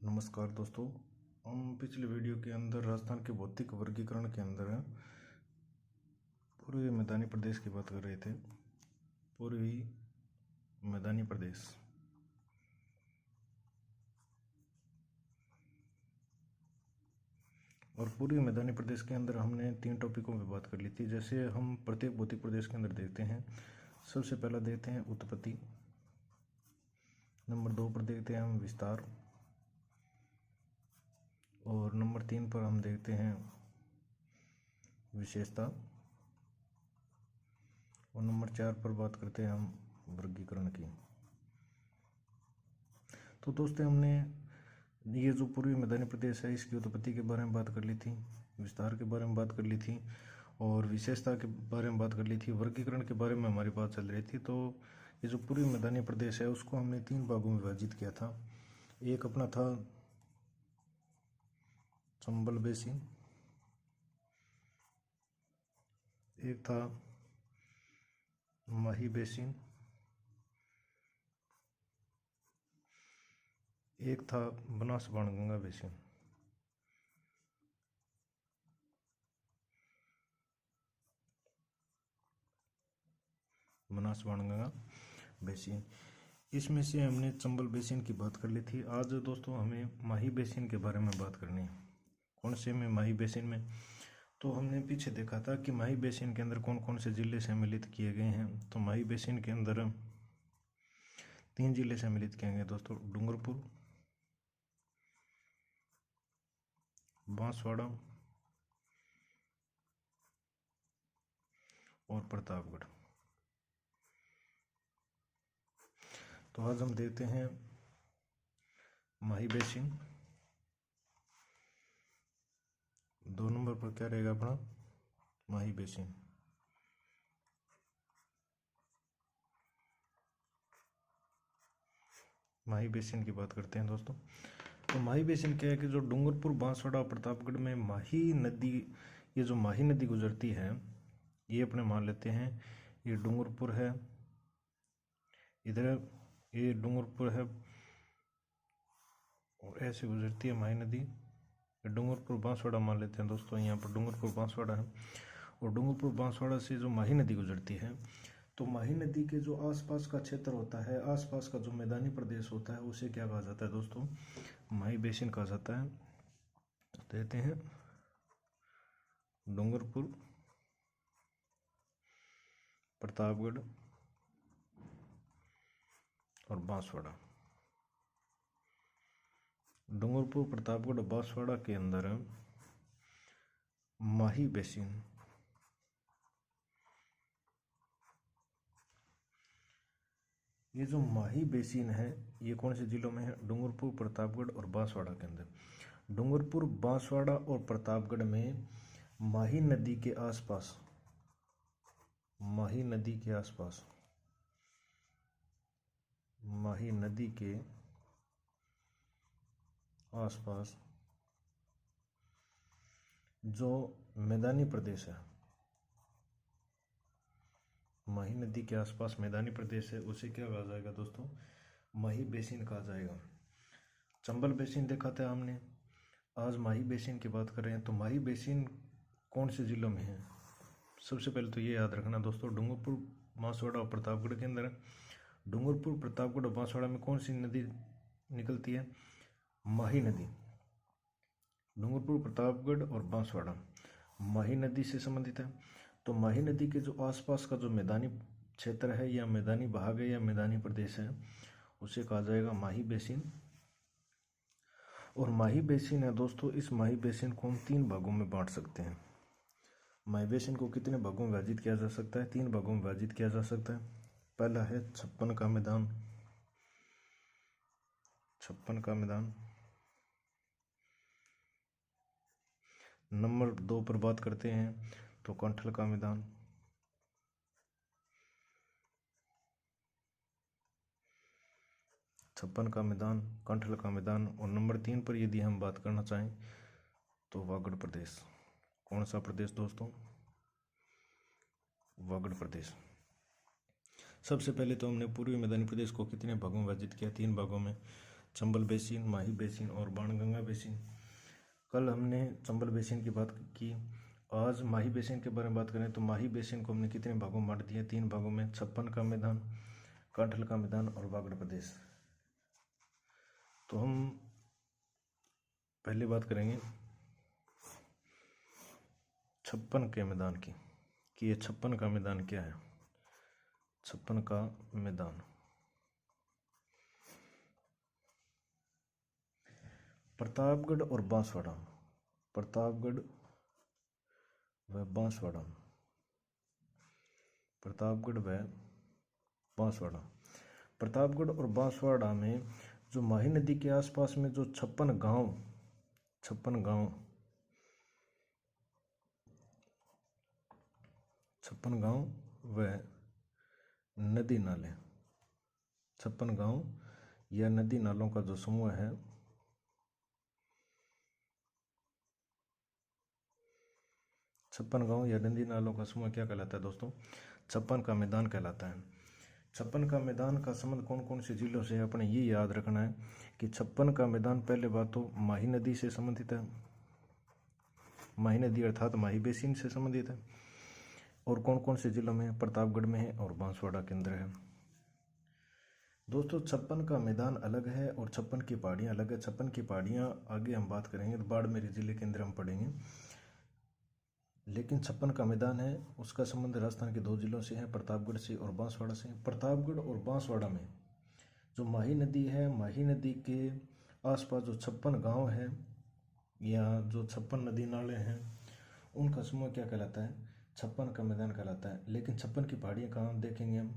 नमस्कार दोस्तों। हम पिछले वीडियो के अंदर राजस्थान के भौतिक वर्गीकरण के अंदर पूर्वी मैदानी प्रदेश की बात कर रहे थे। पूर्वी मैदानी प्रदेश और पूर्वी मैदानी प्रदेश के अंदर हमने 3 टॉपिकों पर बात कर ली थी। जैसे हम प्रत्येक भौतिक प्रदेश के अंदर देखते हैं। सबसे पहला देखते हैं उत्पत्ति, नंबर 2 पर देखते हैं हम विस्तार, और नंबर 3 पर हम देखते हैं विशेषता, और नंबर 4 पर बात करते हैं हम वर्गीकरण की। तो दोस्तों, हमने ये जो पूर्वी मैदानी प्रदेश है इसकी उत्पत्ति के बारे में बात कर ली थी, विस्तार के बारे में बात कर ली थी, और विशेषता के बारे में बात कर ली थी। वर्गीकरण के बारे में हमारी बात चल रही थी। तो ये जो पूर्वी मैदानी प्रदेश है उसको हमने 3 भागों में विभाजित किया था। एक अपना था चंबल बेसिन, एक था माही बेसिन, एक था बनास बाणगंगा बेसिन। बनास बाणगंगा बेसिन, इसमें से हमने चंबल बेसिन की बात कर ली थी। आज दोस्तों हमें माही बेसिन के बारे में बात करनी है। कौन से में? माही बेसिन में। तो हमने पीछे देखा था कि माही बेसिन के अंदर कौन कौन से जिले सम्मिलित किए गए हैं। तो माही बेसिन के अंदर 3 जिले सम्मिलित किए गए दोस्तों, डूंगरपुर, बांसवाड़ा और प्रतापगढ़। तो आज हम देखते हैं माही बेसिन। 2 नंबर पर क्या रहेगा अपना? माही बेसिन। माही बेसिन की बात करते हैं दोस्तों। तो माही बेसिन क्या है कि जो डूंगरपुर, बांसवाड़ा और प्रतापगढ़ में माही नदी, ये जो माही नदी गुजरती है, ये अपने मान लेते हैं ये डूंगरपुर है, इधर ये डूंगरपुर है और ऐसे गुजरती है माही नदी। डूंगरपुर बांसवाड़ा मान लेते हैं दोस्तों, यहाँ पर डूंगरपुर बांसवाड़ा है। और डूंगरपुर बांसवाड़ा से जो माही नदी गुजरती है, तो माही नदी के जो आसपास का क्षेत्र होता है, आसपास का जो मैदानी प्रदेश होता है, उसे क्या कहा जाता है दोस्तों? माही बेसिन कहा जाता है। कहते हैं डूंगरपुर, प्रतापगढ़ और बांसवाड़ा। डूंगरपुर, प्रतापगढ़ और बांसवाड़ा के अंदर माही बेसिन, ये जो माही बेसिन है ये कौन से जिलों में है? डूंगरपुर, प्रतापगढ़ और बांसवाड़ा के अंदर। डूंगरपुर, बांसवाड़ा और प्रतापगढ़ में माही नदी के आसपास, माही नदी के आसपास, माही नदी के आसपास जो मैदानी प्रदेश है, माही नदी के आसपास मैदानी प्रदेश है, उसे क्या कहा जाएगा दोस्तों? माही बेसिन कहा जाएगा। चंबल बेसिन देखा था हमने, आज माही बेसिन की बात कर रहे हैं। तो माही बेसिन कौन से जिलों में है? सबसे पहले तो ये याद रखना दोस्तों, डूंगरपुर, बांसवाड़ा और प्रतापगढ़ के अंदर। डूंगरपुर, प्रतापगढ़ और बांसवाड़ा में कौन सी नदी निकलती है? माही नदी। डूंगरपुर, प्रतापगढ़ और बांसवाड़ा माही नदी से संबंधित है। तो माही नदी के जो आसपास का जो मैदानी क्षेत्र है या मैदानी भाग है या मैदानी प्रदेश है, उसे कहा जाएगा माही बेसिन। और माही बेसिन है दोस्तों, इस माही बेसिन को हम 3 भागों में बांट सकते हैं। माही बेसिन को कितने भागों में विभाजित किया जा सकता है? 3 भागों में विभाजित किया जा सकता है। पहला है 56 का मैदान, 56 का मैदान। नंबर 2 पर बात करते हैं तो कंठल का मैदान। छप्पन का मैदान, कंठल का मैदान। और नंबर 3 पर यदि हम बात करना चाहें तो वागड़ प्रदेश। कौन सा प्रदेश दोस्तों? वागड़ प्रदेश। सबसे पहले तो हमने पूर्वी मैदानी प्रदेश को कितने भागों में विभाजित किया? 3 भागों में। चंबल बेसिन, माही बेसिन और बाणगंगा बेसिन। कल हमने चंबल बेसिन की बात की, आज माही बेसिन के बारे में बात करें तो माही बेसिन को हमने कितने भागों में बांट दिया? 3 भागों में, छप्पन का मैदान, कांठल का मैदान और वागड़ प्रदेश। तो हम पहले बात करेंगे छप्पन के मैदान की, कि ये छप्पन का मैदान क्या है। छप्पन का मैदान प्रतापगढ़ और बांसवाड़ा, प्रतापगढ़ व बांसवाड़ा, प्रतापगढ़ व बांसवाड़ा। प्रतापगढ़ और बांसवाड़ा में जो माही नदी के आसपास में जो 56 गांव व नदी नाले, 56 गांव या नदी नालों का जो समूह है, छप्पन गांव या नदी नालों का समूह क्या कहलाता है दोस्तों? छप्पन का मैदान कहलाता है। छप्पन का मैदान का संबंध कौन कौन से जिलों से है? अपने ये याद रखना है कि छप्पन का मैदान पहले बात तो माही नदी से संबंधित है, माही नदी अर्थात माही बेसिन से संबंधित है। और कौन कौन से जिलों में है? प्रतापगढ़ में है और बांसवाड़ा के अंदर है। दोस्तों छप्पन का मैदान अलग है और छप्पन की पहाड़ियाँ अलग है। छप्पन की पहाड़ियाँ आगे हम बात करेंगे तो बाड़मेर जिले के अंदर हम पढ़ेंगे, लेकिन छप्पन का मैदान है उसका संबंध राजस्थान के 2 जिलों से है, प्रतापगढ़ से और बांसवाड़ा से। प्रतापगढ़ और बांसवाड़ा में जो माही नदी है, माही नदी के आसपास जो 56 गांव है या जो 56 नदी नाले हैं, उनका समूह क्या कहलाता है? छप्पन का मैदान कहलाता है। लेकिन छप्पन की पहाड़ियाँ कहाँ देखेंगे हम?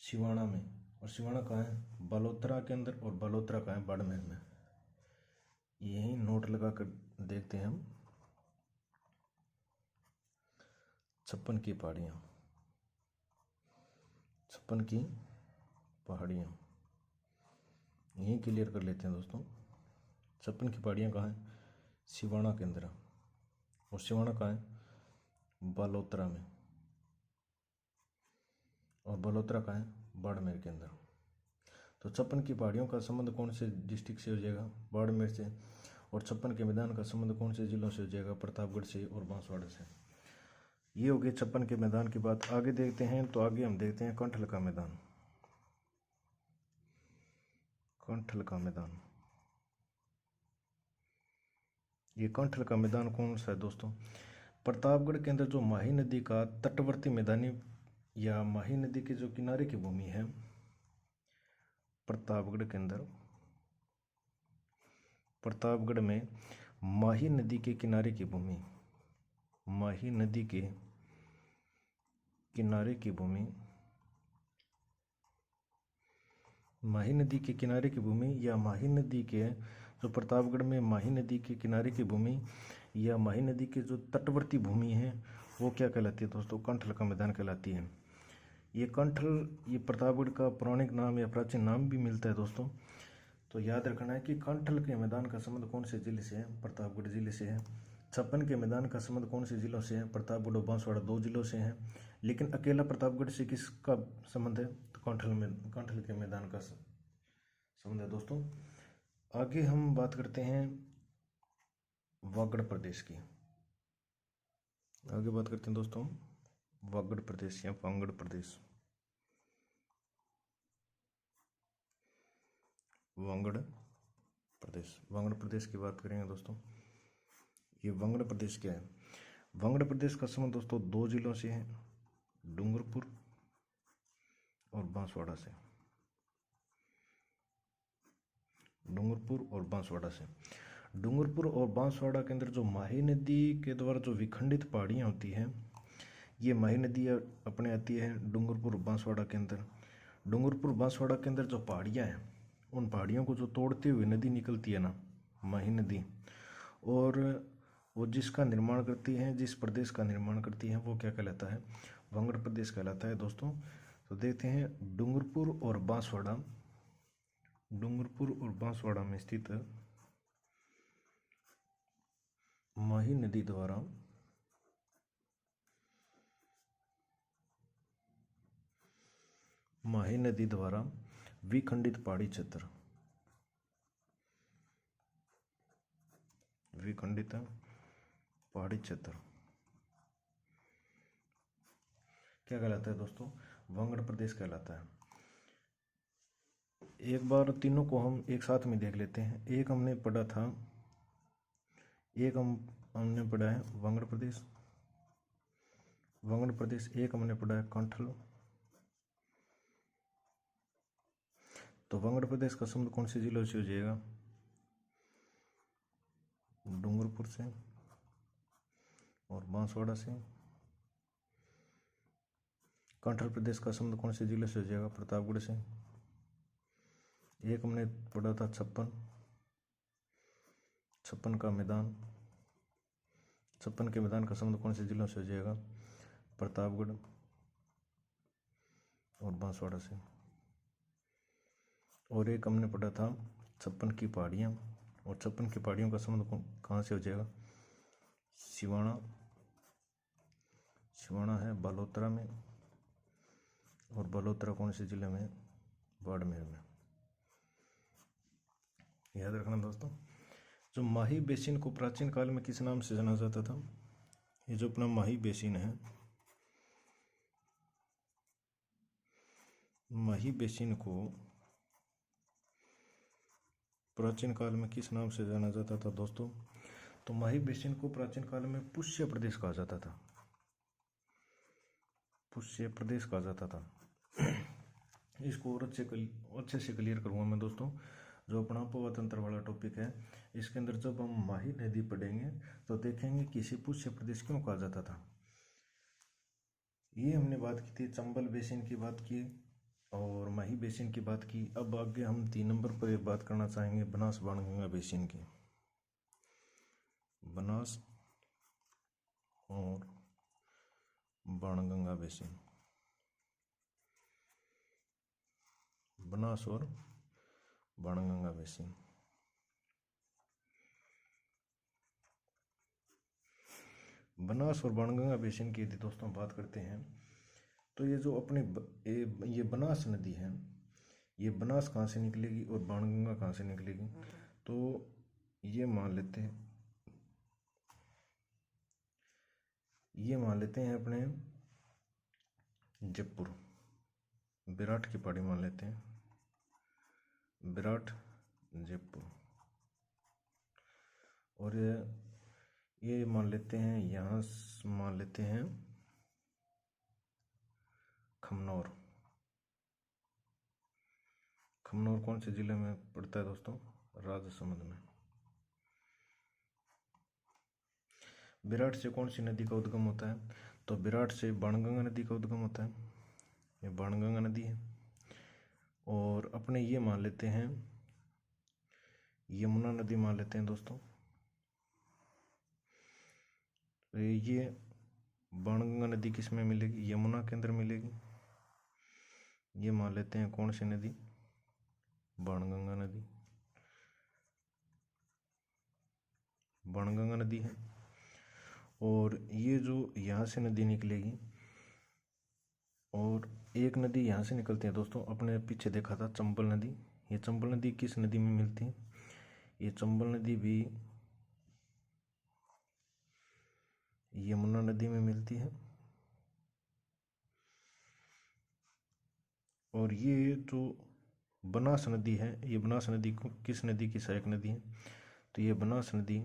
सिवाना में। और सिवाना कहाँ है? बालोतरा के अंदर। और बालोतरा कहाँ है? बाड़मेर में। यही नोट लगा कर देखते हैं हम। छप्पन की पहाड़ियाँ, छप्पन की पहाड़ियाँ यहीं क्लियर कर लेते हैं दोस्तों। छप्पन की पहाड़ियाँ कहाँ है? सिवाना के अंदर। और सिवाना कहाँ है? बालोतरा में। और बालोतरा कहाँ है? बाड़मेर के अंदर। तो छप्पन की पहाड़ियों का संबंध कौन से डिस्ट्रिक्ट से हो जाएगा? बाड़मेर से। और छप्पन के मैदान का संबंध कौन से जिलों से हो जाएगा? प्रतापगढ़ से और बांसवाड़ा से। ये हो गया छप्पन के मैदान की बात। आगे देखते हैं तो आगे हम देखते हैं कांठल का मैदान। कांठल का मैदान, ये कांठल का मैदान कौन सा है दोस्तों? प्रतापगढ़ के अंदर जो माही नदी का तटवर्ती मैदानी या माही नदी के जो किनारे की भूमि है, प्रतापगढ़ के अंदर, प्रतापगढ़ में माही नदी के किनारे की भूमि, माही नदी के किनारे की भूमि, माही नदी के किनारे की भूमि या माही नदी के जो प्रतापगढ़ में माही नदी के किनारे की भूमि या माही नदी के जो तटवर्ती भूमि है, वो क्या कहलाती है दोस्तों? कांठल का मैदान कहलाती है। ये कांठल, ये प्रतापगढ़ का पौराणिक नाम या प्राचीन नाम भी मिलता है दोस्तों। तो याद रखना है कि कांठल के मैदान का संबंध कौन से जिले से है? प्रतापगढ़ जिले से है। छप्पन के मैदान का संबंध कौन से जिलों से है? प्रतापगढ़ और बांसवाड़ा 2 जिलों से है। लेकिन अकेला प्रतापगढ़ से किसका संबंध है? तो कांठल के मैदान का संबंध है दोस्तों। आगे हम बात करते हैं वागड़ प्रदेश की। आगे बात करते हैं दोस्तों वागड़ प्रदेश या वागड़ प्रदेश। वागड़ प्रदेश, वागड़ प्रदेश की बात करेंगे दोस्तों। ये वागड़ प्रदेश क्या है? वागड़ प्रदेश का संबंध दोस्तों 2 जिलों से है, डूंगरपुर और बांसवाड़ा से। डूंगरपुर और बांसवाड़ा से। डूंगरपुर और बांसवाड़ा के अंदर जो माही नदी के द्वारा जो विखंडित पहाड़ियाँ होती हैं, ये माही नदी अपने आती है डूंगरपुर बांसवाड़ा के अंदर। डूंगरपुर बांसवाड़ा के अंदर जो पहाड़ियाँ हैं, उन पहाड़ियों को जो तोड़ते हुए नदी निकलती है ना, माही नदी, और वो जिसका निर्माण करती है, जिस प्रदेश का निर्माण करती है, वो क्या कहलाता है? वागड़ प्रदेश कहलाता है दोस्तों। तो देखते हैं डूंगरपुर और बांसवाड़ा, डूंगरपुर और बांसवाड़ा में स्थित माही नदी द्वारा विखंडित पहाड़ी क्षेत्र, द्विखंडित पहाड़ी क्षेत्र क्या कहलाता है दोस्तों? वंगड़ प्रदेश कहलाता है। एक बार तीनों को हम एक साथ में देख लेते हैं। एक हमने पढ़ा है वंगड़ प्रदेश। एक हमने पढ़ा है कंठल। तो वंगड़ प्रदेश का संबंध कौन से जिलों से हो जाएगा? डूंगरपुर से और बांसवाड़ा से। कंठल प्रदेश का संबंध कौन से जिले से हो जाएगा? प्रतापगढ़ से। एक हमने पढ़ा था छप्पन का मैदान। छप्पन के मैदान का संबंध कौन से जिलों से हो जाएगा? प्रतापगढ़ और बांसवाड़ा से। और एक हमने पढ़ा था छप्पन की पहाड़ियाँ, और छप्पन की पहाड़ियों का संबंध कहाँ से हो जाएगा? सिवाना है बालोतरा में, और बालोतरा कौन से जिले में? बाड़मेर में। याद रखना दोस्तों। जो माही बेसिन को प्राचीन काल में किस नाम से जाना जाता था? ये जो अपना माही बेसिन है, माही बेसिन को प्राचीन काल में किस नाम से जाना जाता था दोस्तों? तो माही बेसिन को प्राचीन काल में पुष्य प्रदेश कहा जाता था। पुष्य प्रदेश कहा जाता था। इसको और अच्छे से क्लियर करूँगा मैं दोस्तों। जो अपना अपवा तंत्र वाला टॉपिक है, इसके अंदर जब हम माही नदी पढ़ेंगे तो देखेंगे कि इसे पुष्य प्रदेश क्यों कहा जाता था। ये हमने बात की थी, चंबल बेसिन की बात की और माही बेसिन की बात की। अब आगे हम 3 नंबर पर एक बात करना चाहेंगे बनास बाणगंगा बेसिन की। बनास और बाणगंगा बेसिन। बनास और बाणगंगा बेसिन। बनास और बाणगंगा बेसिन की यदि दोस्तों बात करते हैं तो ये जो अपने ये बनास नदी है, ये बनास कहाँ से निकलेगी और बाणगंगा कहाँ से निकलेगी? तो ये मान लेते हैं अपने जयपुर, विराट की पहाड़ी मान लेते हैं, विराट जयपुर। और ये मान लेते हैं, यहाँ मान लेते हैं खमनौर। खमनौर कौन से जिले में पड़ता है दोस्तों? राजसमंद में। विराट से कौन सी नदी का उद्गम होता है? तो विराट से बाणगंगा नदी का उद्गम होता है। ये बाणगंगा नदी है। और अपने ये मान लेते हैं यमुना नदी मान लेते हैं दोस्तों। तो ये बाणगंगा नदी किस में मिलेगी? यमुना के अंदर मिलेगी। ये मान लेते हैं कौन सी नदी? बाणगंगा नदी। बाणगंगा नदी है। और ये जो यहाँ से नदी निकलेगी, और एक नदी यहाँ से निकलती है दोस्तों, अपने पीछे देखा था चंबल नदी। ये चंबल नदी किस नदी में मिलती है? ये चंबल नदी भी यमुना नदी में मिलती है। और ये जो बनास नदी है, ये बनास नदी किस नदी की सहायक नदी है? तो ये बनास नदी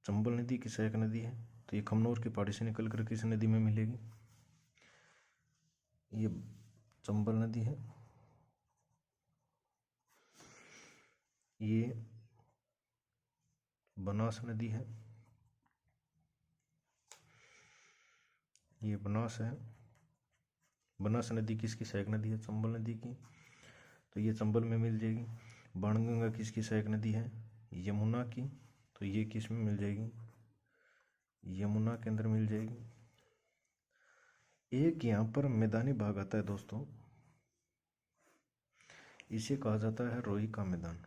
चंबल नदी की सहायक नदी है। तो ये खमनौर की पहाड़ी से निकल कर किस नदी में मिलेगी? ये चंबल नदी है। ये बनास नदी है। ये बनास है। बनास नदी किसकी सहायक नदी है? चंबल नदी की। तो ये चंबल में मिल जाएगी। बाणगंगा किसकी सहायक नदी है? यमुना की। तो ये किस में मिल जाएगी? यमुना के अंदर मिल जाएगी। एक यहाँ पर मैदानी भाग आता है दोस्तों, इसे कहा जाता है रोही का मैदान।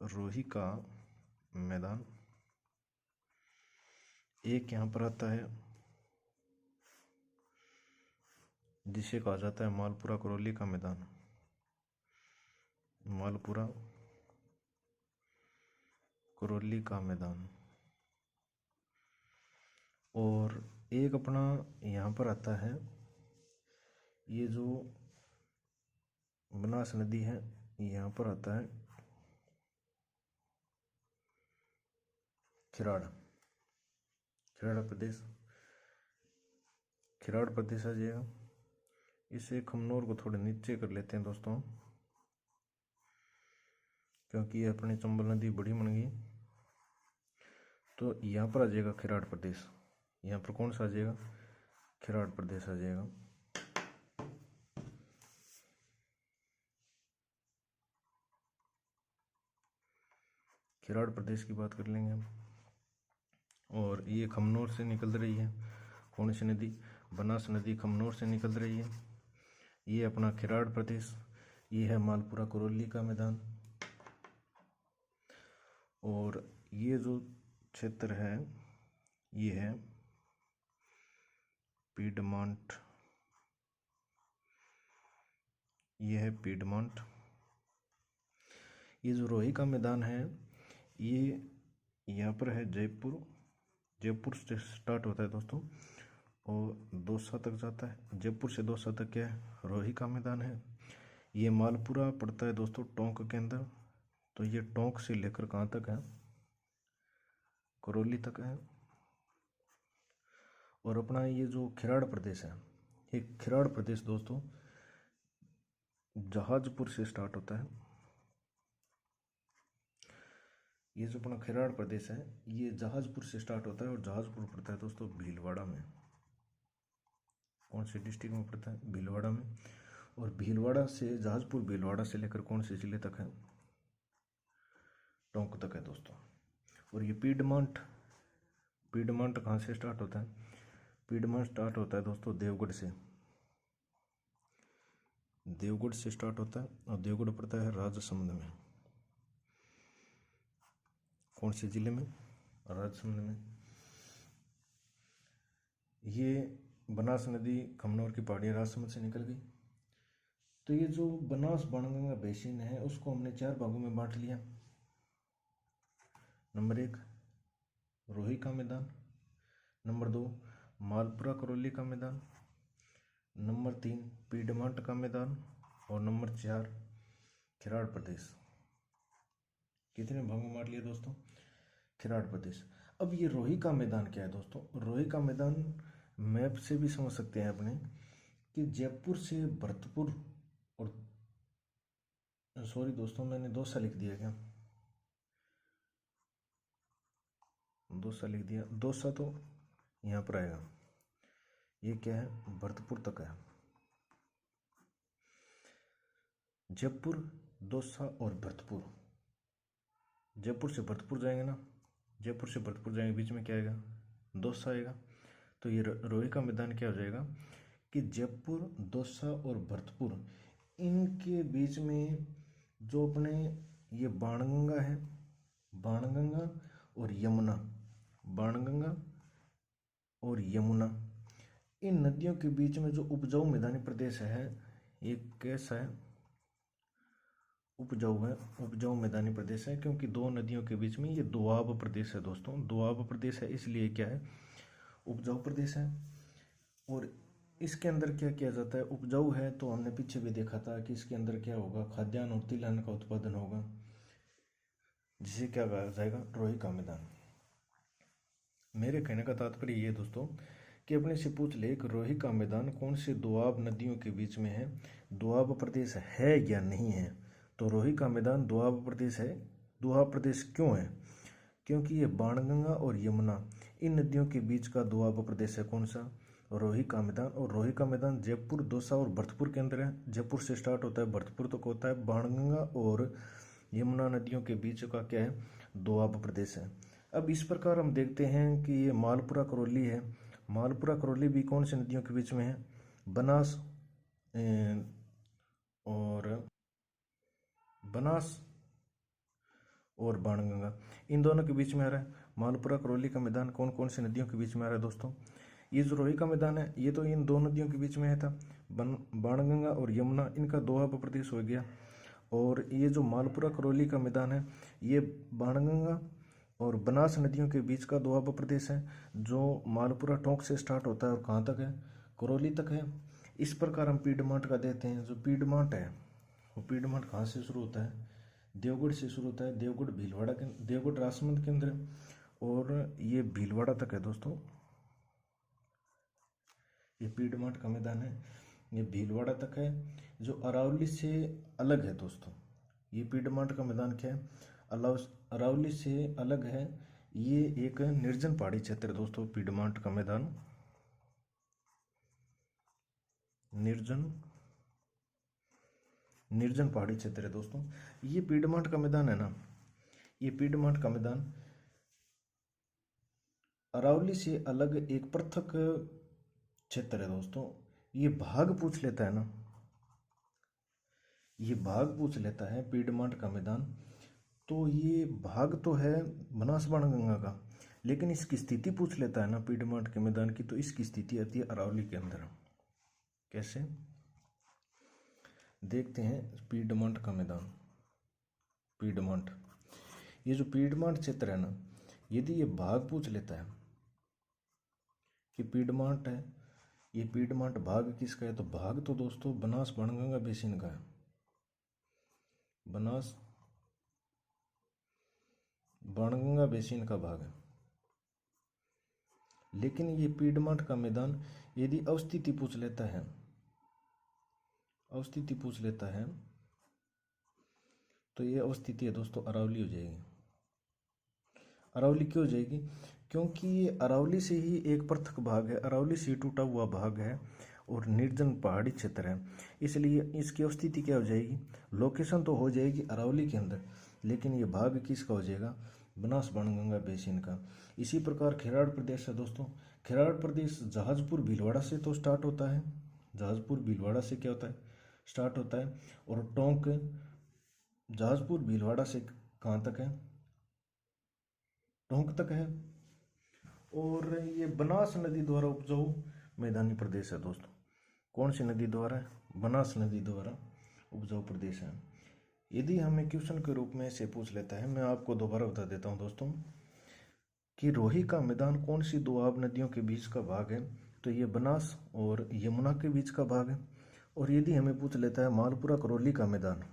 रोही का मैदान। एक यहाँ पर आता है जिसे कहा जाता है मालपुरा करौली का मैदान। मालपुरा करौली का मैदान। और एक अपना यहाँ पर आता है, ये जो बनास नदी है यहाँ पर आता है खिराड़ प्रदेश, खिराड़ प्रदेश आ जाएगा। इसे खमनोर को थोड़े नीचे कर लेते हैं दोस्तों, क्योंकि ये अपनी चंबल नदी बड़ी बन गई। तो यहाँ पर आ जाएगा खिराड़ प्रदेश। यहाँ पर कौन सा आ जाएगा? खिराड़ प्रदेश आ जाएगा। खिराड़ प्रदेश की बात कर लेंगे हम। और ये खमनोर से निकल रही है, कौन सी नदी? बनास नदी खमनोर से निकल रही है। ये अपना खिराड़ प्रदेश, ये है मालपुरा करौली का मैदान। और ये जो क्षेत्र है ये है पीडमांट, ये है पीडमांट। ये जो रोही का मैदान है ये यहाँ पर है जयपुर, जयपुर से स्टार्ट होता है दोस्तों और दौसा तक जाता है। जयपुर से दौसा तक क्या है? रोही का मैदान है। ये मालपुरा पड़ता है दोस्तों टोंक के अंदर, तो ये टोंक से लेकर कहाँ तक है? करौली तक है। और अपना ये जो खिराड़ प्रदेश है, ये खिराड़ प्रदेश दोस्तों जहाजपुर से स्टार्ट होता है। ये जो अपना खिराड़ प्रदेश है ये जहाजपुर से स्टार्ट होता है और जहाजपुर पड़ता है दोस्तों भीलवाड़ा में। कौन से डिस्ट्रिक्ट में पड़ता है? भीलवाड़ा में। और भीलवाड़ा से जहाजपुर, भीलवाड़ा से लेकर कौन से जिले तक है? टोंक तक है दोस्तों। और ये पीडमांट, पीडमांट कहाँ से स्टार्ट होता है? पीडमांट स्टार्ट होता है दोस्तों देवगढ़ से, देवगढ़ से स्टार्ट होता है और देवगढ़ पड़ता है राजसमंद में। कौन से जिले में? राजसमंद में। ये बनास नदी खमनोर की पहाड़ियाँ राजसमंद से निकल गई। तो ये जो बनास बाणगंगा बेसिन है उसको हमने 4 भागों में बांट लिया। नंबर 1 रोही का मैदान, नंबर 2 मालपुरा करौली का मैदान, नंबर 3 पीडमांट का मैदान और नंबर 4 खिराड़ प्रदेश। कितने भागों में बांट लिया दोस्तों? खिराड़ प्रदेश। अब ये रोही का मैदान क्या है दोस्तों? रोही का मैदान मैप से भी समझ सकते हैं अपने कि जयपुर से भरतपुर, और सॉरी दोस्तों मैंने दौसा लिख दिया क्या? दौसा लिख दिया, दौसा तो यहाँ पर आएगा। ये क्या है? भरतपुर तक है। जयपुर, दौसा और भरतपुर। जयपुर से भरतपुर जाएंगे ना, जयपुर से भरतपुर जाएंगे, बीच में क्या आएगा? दौसा आएगा। तो ये रोही का मैदान क्या हो जाएगा कि जयपुर, दौसा और भरतपुर, इनके बीच में जो अपने ये बाणगंगा है, बाणगंगा और यमुना, बाणगंगा और यमुना, इन नदियों के बीच में जो उपजाऊ मैदानी प्रदेश है ये कैसा है? उपजाऊ है, उपजाऊ मैदानी प्रदेश है, क्योंकि 2 नदियों के बीच में ये दोआब प्रदेश है दोस्तों। दोआब प्रदेश है इसलिए क्या है? उपजाऊ प्रदेश है। और इसके अंदर क्या किया जाता है? उपजाऊ है तो हमने पीछे भी देखा था कि इसके अंदर क्या होगा? खाद्यान्न और तिलहन का उत्पादन होगा, जिसे क्या कहा जाएगा? रोही का मैदान। मेरे कहने का तात्पर्य ये दोस्तों कि अपने से पूछ ले कि रोही का मैदान कौन से दोआब नदियों के बीच में है, दोआब प्रदेश है या नहीं है? तो रोही का मैदान दोआब प्रदेश है। दोआब प्रदेश क्यों है? क्योंकि ये बाणगंगा और यमुना इन नदियों के बीच का दोआब प्रदेश है। कौन सा? रोही का मैदान। और रोही का मैदान जयपुर, दौसा और भरतपुर के अंदर है। जयपुर से स्टार्ट होता है, भरतपुर तक होता है। बाणगंगा और यमुना नदियों के बीच का क्या है? दोआब प्रदेश है। अब इस प्रकार हम देखते हैं कि ये मालपुरा करौली है। मालपुरा करौली भी कौन सी नदियों के बीच में है? बनास और बाणगंगा, इन दोनों के बीच में आ रहा है। मालपुरा करौली का मैदान कौन कौन सी नदियों के बीच में आ रहा है दोस्तों? ये जो रोही का मैदान है ये तो इन 2 नदियों के बीच में है था, बाणगंगा और यमुना, इनका दोआब प्रदेश हो गया। और ये जो मालपुरा करौली का मैदान है ये बाणगंगा और बनास नदियों के बीच का दोआब प्रदेश है, जो मालपुरा टोंक से स्टार्ट होता है और कहाँ तक है, करौली तक है। इस प्रकार हम पीडमांट का देते हैं। जो पीडमांट है वो पीडमांट कहाँ से शुरू होता है, देवगढ़ से शुरू होता है। देवगढ़ भीलवाड़ा के, देवगढ़ राजसमंद केंद्र और ये भीलवाड़ा तक है दोस्तों। ये पीडमांट का मैदान है, ये भीलवाड़ा तक है, जो अरावली से अलग है दोस्तों। ये पीडमांट का मैदान क्या है, अरावली से अलग है। ये एक निर्जन पहाड़ी क्षेत्र है दोस्तों। पीडमांट का मैदान निर्जन पहाड़ी क्षेत्र है दोस्तों। ये पीडमांट का मैदान है ना, ये पीडमांट का मैदान अरावली से अलग एक पृथक क्षेत्र है दोस्तों। ये भाग पूछ लेता है ना, ये भाग पूछ लेता है पीडमांट का मैदान। तो ये भाग तो है बनास बाणगंगा का, लेकिन इसकी स्थिति पूछ लेता है ना पीडमांट के मैदान की, तो इसकी स्थिति आती है अरावली के अंदर। कैसे देखते हैं पीडमांट का मैदान। पीडमांट, ये जो पीडमांट क्षेत्र है ना, यदि ये भाग पूछ लेता है कि पीडमांट है, ये पीडमांट भाग किसका है, तो भाग तो दोस्तों बनास बाणगंगा बेसिन का है। बनास बाणगंगा बेसिन का भाग है। लेकिन ये पीडमांट का मैदान यदि अवस्थिति पूछ लेता है, अवस्थिति पूछ लेता है, तो ये अवस्थिति है दोस्तों अरावली हो जाएगी। अरावली क्यों हो जाएगी, क्योंकि ये अरावली से ही एक पृथक भाग है, अरावली से टूटा हुआ भाग है और निर्जन पहाड़ी क्षेत्र है, इसलिए इसकी अवस्थिति क्या हो जाएगी, लोकेशन तो हो जाएगी अरावली के अंदर, लेकिन ये भाग किसका हो जाएगा, बनास बाणगंगा बेसिन का। इसी प्रकार खिराड़ प्रदेश है दोस्तों। खिराड़ प्रदेश जहाजपुर भीलवाड़ा से तो स्टार्ट होता है, जहाजपुर भीलवाड़ा से क्या होता है, स्टार्ट होता है, और टोंक जहाजपुर भीलवाड़ा से कहाँ तक है, टोंक तक है। और ये बनास नदी द्वारा उपजाऊ मैदानी प्रदेश है दोस्तों। कौन सी नदी द्वारा, बनास नदी द्वारा उपजाऊ प्रदेश है। यदि हमें क्वेश्चन के रूप में से पूछ लेता है, मैं आपको दोबारा बता देता हूँ दोस्तों कि रोही का मैदान कौन सी दो आब नदियों के बीच का भाग है, तो ये बनास और यमुना के बीच का भाग है। और यदि हमें पूछ लेता है मालपुरा करौली का मैदान,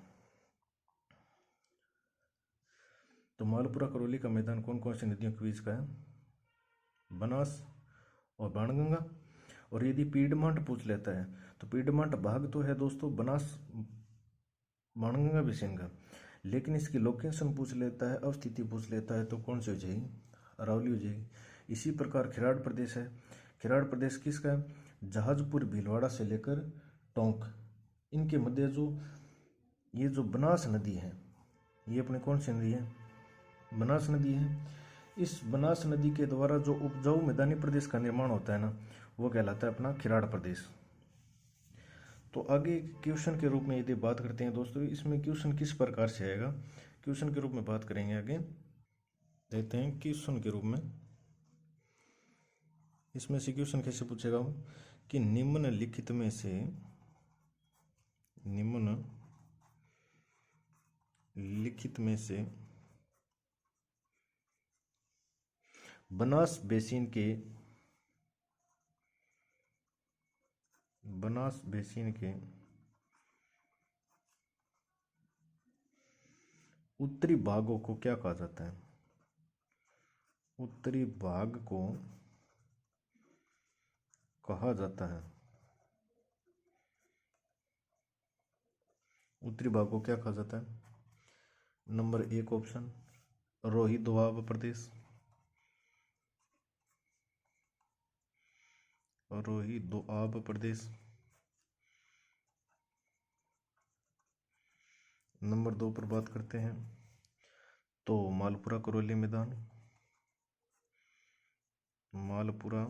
तो मालपुरा करौली का मैदान कौन कौन सी नदियों के बीच का है, बनास और बाणगंगा। और यदि पीडमांट पूछ लेता है, तो पीडमांट भाग तो है दोस्तों बनास बाणगंगा बेसिन का, लेकिन इसकी लोकेशन पूछ लेता है, अवस्थिति पूछ लेता है, तो कौन सी हो जाएगी, अरावली हो जाएगी। इसी प्रकार खिराड़ प्रदेश है। खिराड़ प्रदेश किसका है, जहाजपुर भीलवाड़ा से लेकर टोंक, इनके मध्य जो ये जो बनास नदी है, ये अपनी कौन सी नदी है, बनास नदी है। इस बनास नदी के द्वारा जो उपजाऊ मैदानी प्रदेश का निर्माण होता है ना, वो कहलाता है अपना खिराड़ प्रदेश। तो आगे क्वेश्चन के रूप में यदि बात करते हैं दोस्तों, इसमें क्वेश्चन किस प्रकार से आएगा, क्वेश्चन के रूप में बात करेंगे। आगे देखते हैं क्वेश्चन के रूप में, इसमें से क्वेश्चन कैसे पूछेगा कि निम्नलिखित में से बनास बेसिन के उत्तरी भागों को क्या कहा जाता है, उत्तरी भाग को कहा जाता है, उत्तरी भाग को क्या कहा जाता है। नंबर 1 ऑप्शन रोही दोआब प्रदेश, रोही दोआब प्रदेश। नंबर 2 पर बात करते हैं तो मालपुरा करौली मैदान, मालपुरा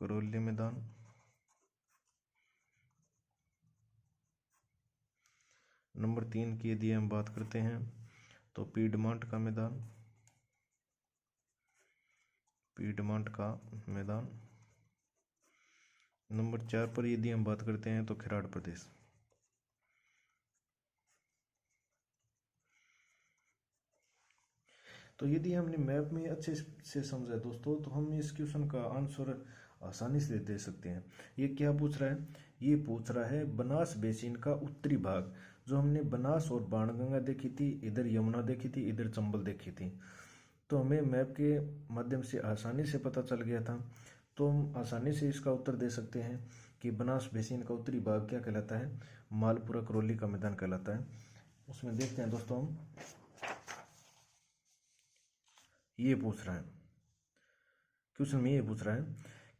करौली मैदान। नंबर 3 की यदि हम बात करते हैं तो पीडमांट का मैदान, पीडमांट का मैदान। नंबर 4 पर यदि हम बात करते हैं तो खिराड़ प्रदेश। तो यदि हमने मैप में अच्छे से समझा दोस्तों तो हम इस क्वेश्चन का आंसर आसानी से दे सकते हैं। ये क्या पूछ रहा है? ये पूछ रहा है बनास बेसिन का उत्तरी भाग। जो हमने बनास और बाणगंगा देखी थी, इधर यमुना देखी थी, इधर चंबल देखी थी, तो हमें मैप के माध्यम से आसानी से पता चल गया था। तो हम आसानी से इसका उत्तर दे सकते हैं कि बनास बेसिन का उत्तरी भाग क्या कहलाता है? मालपुरा करौली का मैदान कहलाता है। उसमें देखते हैं दोस्तों हम, ये पूछ रहा है क्वेश्चन में, ये पूछ रहा है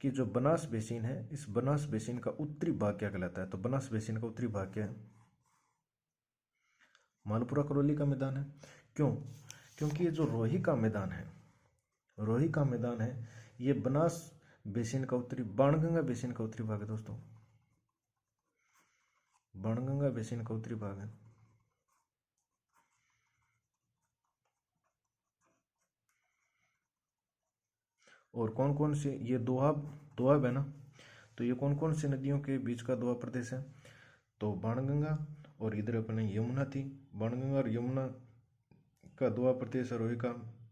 कि जो बनास बेसिन है, इस बनास बेसिन का उत्तरी भाग क्या कहलाता है? तो बनास बेसिन का उत्तरी भाग क्या है? मालपुरा करौली का मैदान है। क्यों? क्योंकि ये जो रोही का मैदान है, रोही का मैदान है, ये बनास बेसिन का उत्तरी, बाणगंगा बेसिन का उत्तरी भाग है दोस्तों, बाणगंगा बेसिन का उत्तरी भाग है। और कौन कौन से, ये दोआब, दोआब है ना, तो ये कौन कौन सी नदियों के बीच का दोआब प्रदेश है? तो बाणगंगा, और इधर अपने यमुना थी, बाणगंगा और यमुना का दोआब प्रदेश है रोही का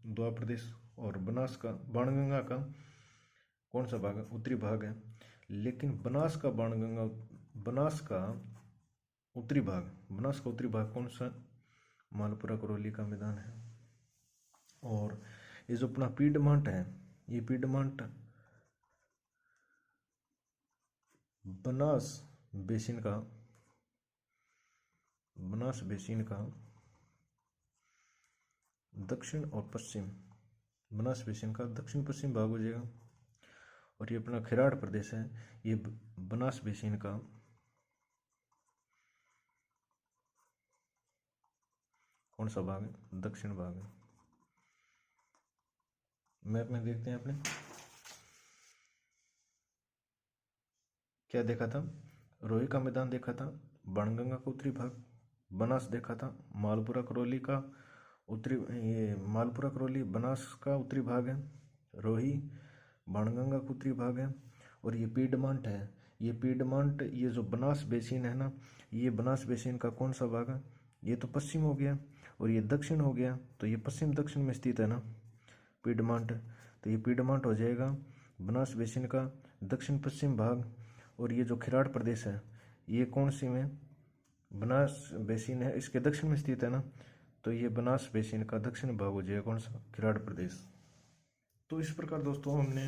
दोआब प्रदेश, और बनास का, बाणगंगा का कौन सा भाग है? उत्तरी भाग है। लेकिन बनास का बाणगंगा, बनास का उत्तरी भाग, बनास का उत्तरी भाग कौन सा? मालपुरा करौली का मैदान है। और ये जो अपना पीडमांट है, ये पीडमांट बनास बेसिन का, बनास बेसिन का दक्षिण और पश्चिम, बनास बेसिन का दक्षिण पश्चिम भाग हो जाएगा। और ये अपना खिराड़ प्रदेश है, ये बनास बेसिन का कौन सा भाग है? दक्षिण भाग है। मैप में देखते हैं अपने क्या देखा था? रोही का मैदान देखा था, बाणगंगा का उत्तरी भाग, बनास देखा था, मालपुरा करौली का उत्तरी, ये मालपुरा करौली बनास का उत्तरी भाग है, रोही बाणगंगा का उत्तरी भाग है। और ये पीडमांट है, ये पीडमांट, ये जो बनास बेसिन है ना, ये बनास बेसिन का कौन सा भाग है? ये तो पश्चिम हो गया, और ये दक्षिण हो गया, तो ये पश्चिम दक्षिण में स्थित है ना पीडमांट, तो ये पीडमांट हो जाएगा बनास बेसिन का दक्षिण पश्चिम भाग। और ये जो खिराड़ प्रदेश है, ये कौन सी में? बनास बेसिन है, इसके दक्षिण में स्थित है ना, तो ये बनास बेसिन का दक्षिण भाग हो जाएगा कौन सा? खिराड़ प्रदेश। तो इस प्रकार दोस्तों हमने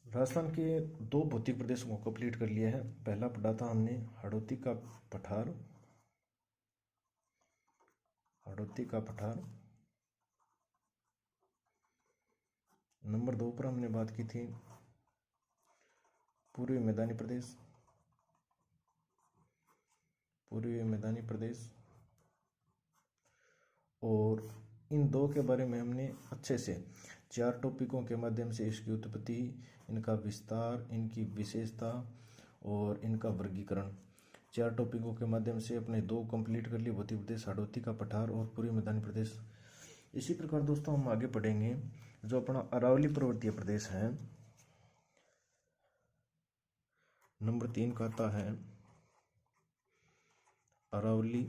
राजस्थान के दो भौतिक प्रदेशों को कंप्लीट कर लिया है। पहला पढ़ा था हमने हाड़ौती का पठार, हाड़ौती का पठार। नंबर 2 पर हमने बात की थी पूर्वी मैदानी प्रदेश, पूर्वी मैदानी प्रदेश। और इन दो के बारे में हमने अच्छे से 4 टॉपिकों के माध्यम से इसकी उत्पत्ति, इनका विस्तार, इनकी विशेषता और इनका वर्गीकरण, 4 टॉपिकों के माध्यम से अपने 2 कंप्लीट कर लिए, भौतिक प्रदेश हाड़ौती का पठार और पूर्वी मैदानी प्रदेश। इसी प्रकार दोस्तों हम आगे पढ़ेंगे जो अपना अरावली पर्वतीय प्रदेश है। नंबर 3 का आता है अरावली,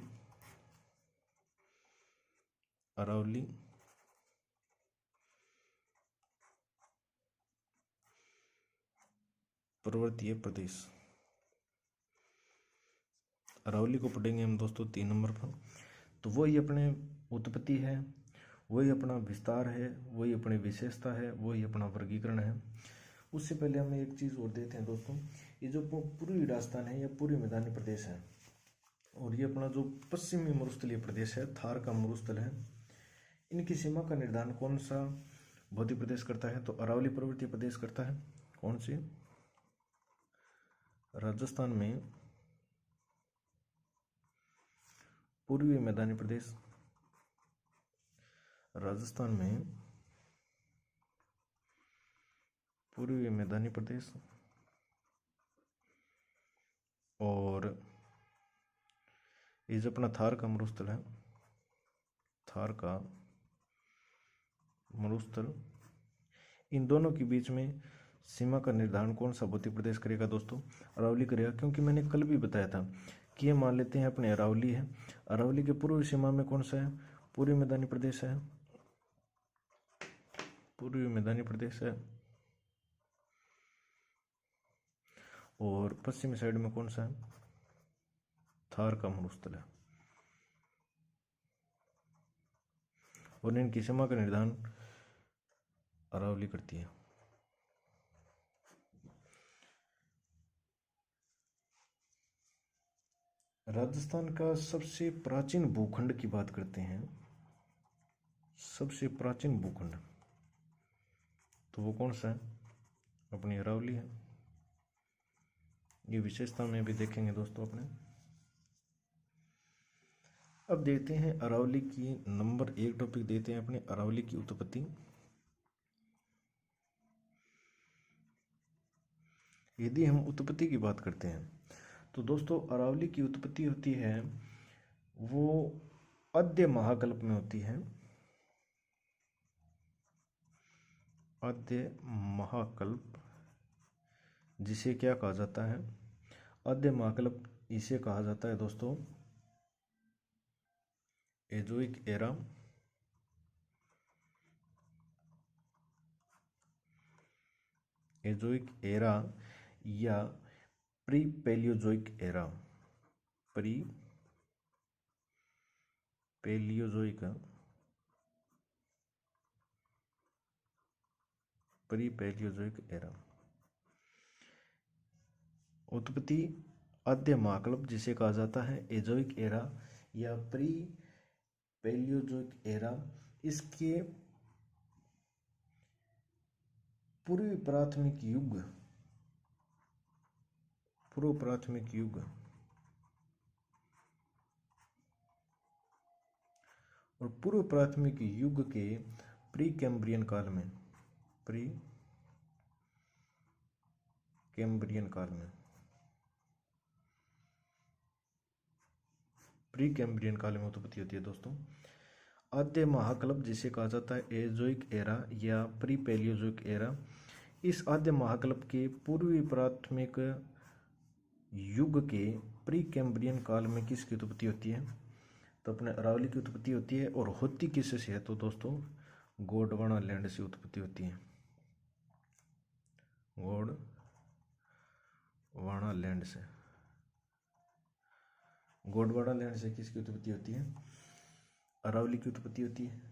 अरावली पर्वतीय प्रदेश। अरावली को पढ़ेंगे हम दोस्तों 3 नंबर पर। तो वही अपने उत्पत्ति है, वही अपना विस्तार है, वही अपनी विशेषता है, वही अपना वर्गीकरण है। उससे पहले हमें एक चीज़ और देते हैं दोस्तों, ये जो पूर्वी राजस्थान है, ये पूर्वी मैदानी प्रदेश है, और ये अपना जो पश्चिमी मरुस्थलीय प्रदेश है, थार का मरुस्थल है, इनकी सीमा का निर्धारण कौन सा भौतिक प्रदेश करता है? तो अरावली पर्वतीय प्रदेश करता है। कौन सी? राजस्थान में पूर्वी मैदानी प्रदेश, राजस्थान में पूर्वी मैदानी प्रदेश। और ये जो अपना थार का मरुस्थल है, थार का मरुस्थल, इन दोनों के बीच में सीमा का निर्धारण कौन सा भौतिक प्रदेश करेगा दोस्तों? अरावली करेगा। क्योंकि मैंने कल भी बताया था कि ये मान लेते हैं अपने अरावली है। अरावली के पूर्वी सीमा में कौन सा है? पूर्वी मैदानी प्रदेश है, पूर्वी मैदानी प्रदेश है। और पश्चिमी साइड में कौन सा है? थार का मरुस्थल है। और इनकी सीमा का निर्धारण अरावली करती है। राजस्थान का सबसे प्राचीन भूखंड की बात करते हैं, सबसे प्राचीन भूखंड, तो वो कौन सा है? अपनी अरावली है। ये विशेषता में भी देखेंगे दोस्तों अपने। अब देखते हैं अरावली की नंबर 1 टॉपिक देते हैं अपने अरावली की उत्पत्ति। यदि हम उत्पत्ति की बात करते हैं तो दोस्तों अरावली की उत्पत्ति होती है वो अद्य महाकल्प में होती है। अद्य महाकल्प जिसे क्या कहा जाता है? अद्य महाकल्प इसे कहा जाता है दोस्तों एजोइक एरा, एजोइक एरा या pre Palaeozoic era, pre Palaeozoic, pre Palaeozoic era. उत्पत्ति अद्य महाकल्प जिसे कहा जाता है एजोइक एरा या प्री पैलियोजोइक एरा, इसके पूर्वी प्राथमिक युग, पूर्व प्राथमिक युग और पूर्व प्राथमिक युग के प्री कैम्ब्रियन काल में, प्री कैम्ब्रियन काल में, प्री कैम्ब्रियन काल में उत्पत्ति होती है दोस्तों। आद्य महाकल्प जिसे कहा जाता है एजोइक एरा या प्री पैलियोजोइक एरा, इस आद्य महाकल्प के पूर्वी प्राथमिक युग के प्री कैम्ब्रियन काल में किसकी उत्पत्ति होती है? तो अपने अरावली की उत्पत्ति होती है। और होती किससे है? तो दोस्तों गोंडवाना लैंड से उत्पत्ति होती है, गोंडवाना लैंड से। गोंडवाना लैंड से किसकी उत्पत्ति होती है? अरावली की उत्पत्ति होती है।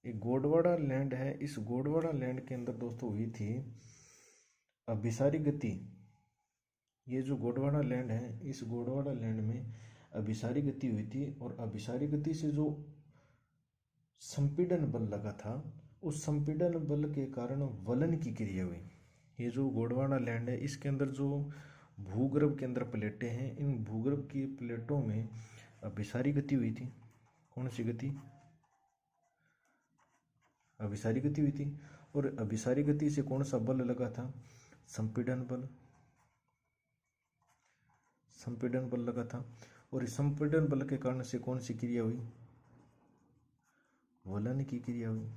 एक गोंडवाना लैंड है, इस गोंडवाना लैंड के अंदर दोस्तों हुई थी अभिसारी गति। ये जो गोंडवाना लैंड है, इस गोंडवाना लैंड में अभिसारी गति हुई थी और अभिसारी गति से जो संपीड़न बल लगा था, उस संपीड़न बल के कारण वलन की क्रिया हुई। ये जो गोंडवाना लैंड है इसके अंदर जो भूगर्भ के अंदर प्लेटें हैं, इन भूगर्भ की प्लेटों में अभिसारी गति हुई थी। कौन सी गति? अभिसारी गति हुई थी। और अभिसारी गति से कौन सा बल लगा था? संपीड़न बल, संपीड़न बल लगा था। और इस संपीड़न बल के कारण से कौन सी क्रिया हुई? वलन की क्रिया हुई,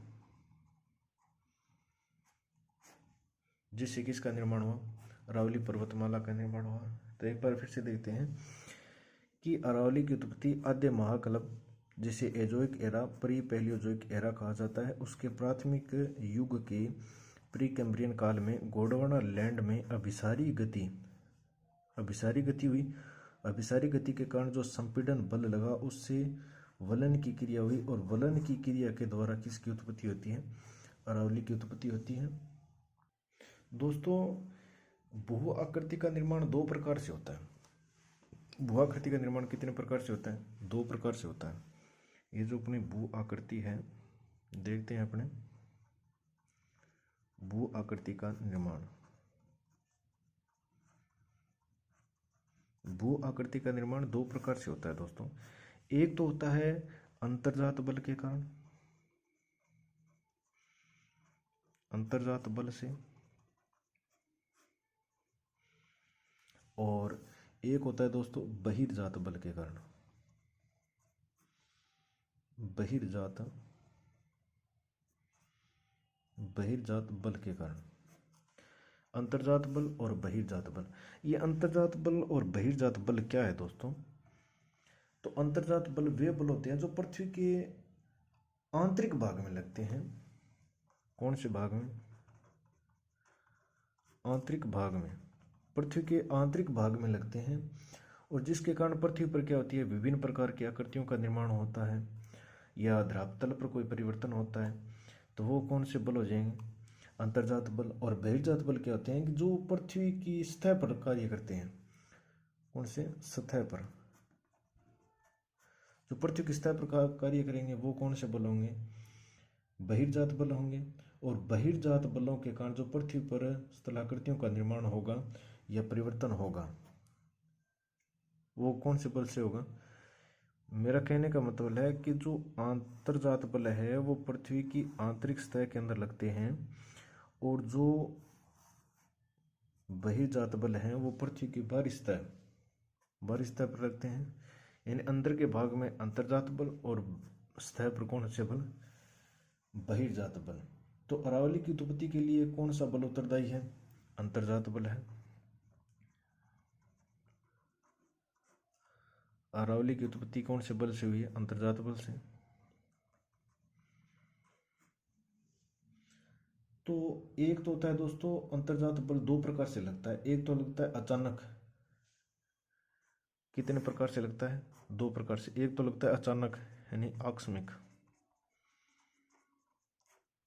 जिससे किसका निर्माण हुआ? अरावली पर्वतमाला का निर्माण हुआ। तो एक बार फिर से देखते हैं कि अरावली की उत्पत्ति आद्य महाकल्प जिसे Azoic era pre Palaeozoic era कहा जाता है, उसके प्राथमिक युग के प्री कैम्ब्रियन काल में गोंडवाना लैंड में अभिसारी गति हुई। अभिसारी गति के कारण जो संपीड़न बल लगा उससे वलन की क्रिया हुई और वलन की क्रिया के द्वारा किसकी उत्पत्ति होती है? अरावली की उत्पत्ति होती है। दोस्तों भू आकृति का निर्माण 2 प्रकार से होता है। भू आकृति का निर्माण कितने प्रकार से होता है? 2 प्रकार से होता है। ये जो अपनी भू आकृति है, देखते हैं अपने भू आकृति का निर्माण। भू आकृति का निर्माण 2 प्रकार से होता है दोस्तों। एक तो होता है अंतर्जात बल के कारण, अंतर्जात बल से, और एक होता है दोस्तों बहिर्जात बल के कारण, बहिर्जात बल के कारण। अंतर्जात बल और बहिर्जात बल। ये अंतर्जात बल और बहिर्जात बल क्या है दोस्तों? तो अंतर्जात बल वे बल होते हैं जो पृथ्वी के आंतरिक भाग में लगते हैं। कौन से भाग में? आंतरिक भाग में, पृथ्वी के आंतरिक भाग में लगते हैं, और जिसके कारण पृथ्वी पर क्या होती है, विभिन्न प्रकार की आकृतियों का निर्माण होता है या धरातल पर कोई परिवर्तन होता है। तो वो कौन से बल हो जाएंगे? अंतर्जात बल। और बहिर्जात बल क्या होते हैं कि जो पृथ्वी की सतह पर कार्य करते हैं। कौन से? सतह पर, जो पृथ्वी की सतह पर कार्य करेंगे वो कौन से बल होंगे? बहिर्जात बल होंगे। और बहिर्जात बलों के कारण जो पृथ्वी पर स्थलाकृतियों का निर्माण होगा या परिवर्तन होगा वो कौन से बल से होगा? मेरा कहने का मतलब है कि जो अंतर्जात बल है वो पृथ्वी की आंतरिक सतह के अंदर लगते हैं, और जो बहिर्जात बल हैं वो पृथ्वी की बाहरी सतह पर लगते हैं। यानी अंदर के भाग में अंतर्जात बल और सतह पर कौन से बल? बहिर्जात बल। तो अरावली की उत्पत्ति के लिए कौन सा बल उत्तरदायी है? अंतर्जात बल है। अरावली की उत्पत्ति कौन से बल से हुई है? अंतर्जात बल से। तो एक तो होता है दोस्तों अंतर्जात बल दो प्रकार से लगता है। एक तो लगता है अचानक। कितने प्रकार से लगता है? दो प्रकार से। एक तो लगता है अचानक यानी आकस्मिक,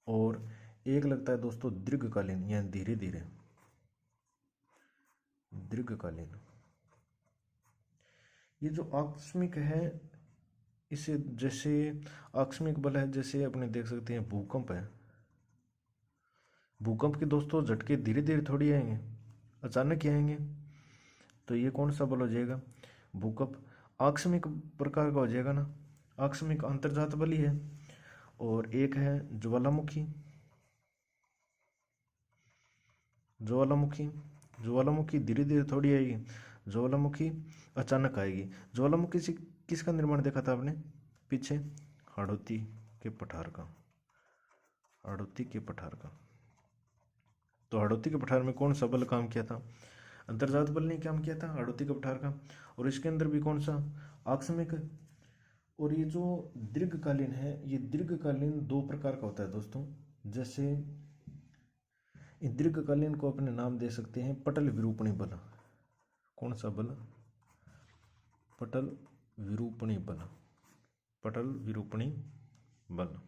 और एक लगता है दोस्तों दीर्घकालीन यानी धीरे धीरे। दीर्घकालीन। ये जो आकस्मिक है इसे जैसे आकस्मिक बल है, जैसे अपने देख सकते हैं भूकंप है। भूकंप के दोस्तों झटके धीरे धीरे थोड़ी आएंगे, अचानक ही आएंगे। तो ये कौन सा बल हो जाएगा? भूकंप आकस्मिक प्रकार का हो जाएगा ना, आकस्मिक अंतर्जात बल ही है। और एक है ज्वालामुखी। ज्वालामुखी ज्वालामुखी धीरे धीरे थोड़ी आएगी, ज्वालामुखी अचानक आएगी। ज्वालामुखी से किसका निर्माण देखा था आपने पीछे? हाड़ौती के पठार का। हाड़ौती के पठार का। तो हाड़ौती के पठार में कौन सा बल काम किया था? अंतर्जात बल ने काम किया था हाड़ौती के पठार का। और इसके अंदर भी कौन सा? आकस्मिक। और ये जो दीर्घकालीन है ये दीर्घकालीन दो प्रकार का होता है दोस्तों। जैसे इस दीर्घकालीन को अपने नाम दे सकते हैं पटल विरूपणी बल। कौन सा बल? पटल विरूपणी बल। पटल विरूपणी बल।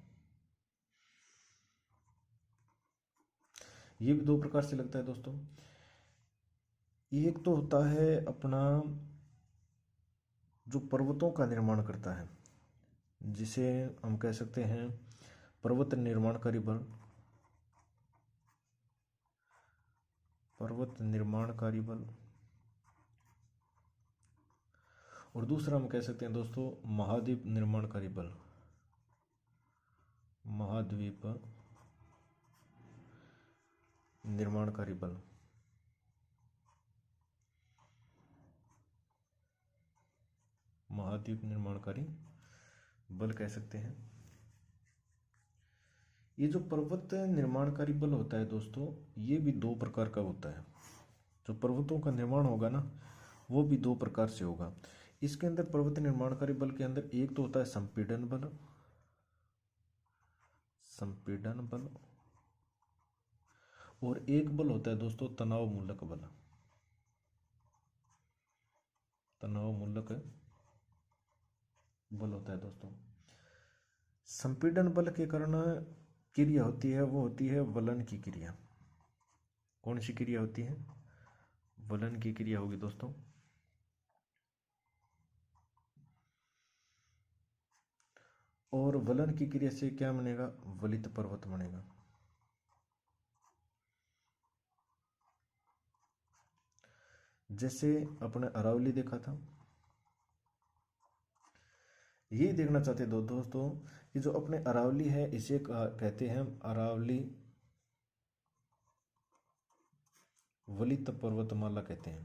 ये भी दो प्रकार से लगता है दोस्तों। एक तो होता है अपना जो पर्वतों का निर्माण करता है, जिसे हम कह सकते हैं पर्वत निर्माणकारी बल। पर्वत निर्माणकारी बल। और दूसरा हम कह सकते हैं दोस्तों महाद्वीप निर्माणकारी बल। महाद्वीप निर्माणकारी बल। महाद्वीप निर्माणकारी बल कह सकते हैं। ये जो पर्वत निर्माणकारी बल होता है दोस्तों ये भी दो प्रकार का होता है। जो पर्वतों का निर्माण होगा ना वो भी दो प्रकार से होगा। इसके अंदर पर्वत निर्माणकारी बल के अंदर एक तो होता है संपीड़न बल। संपीड़न बल। और एक बल होता है दोस्तों तनाव मूलक बल। तनाव मूलक बल होता है दोस्तों। संपीड़न बल के कारण क्रिया होती है वो होती है वलन की क्रिया। कौन सी क्रिया होती है? वलन की क्रिया होगी दोस्तों। और वलन की क्रिया से क्या बनेगा? वलित पर्वत बनेगा। जैसे अपने अरावली देखा था। ये देखना चाहते दोस्तों कि जो अपने अरावली है इसे कहते हैं अरावली वलित पर्वतमाला कहते हैं।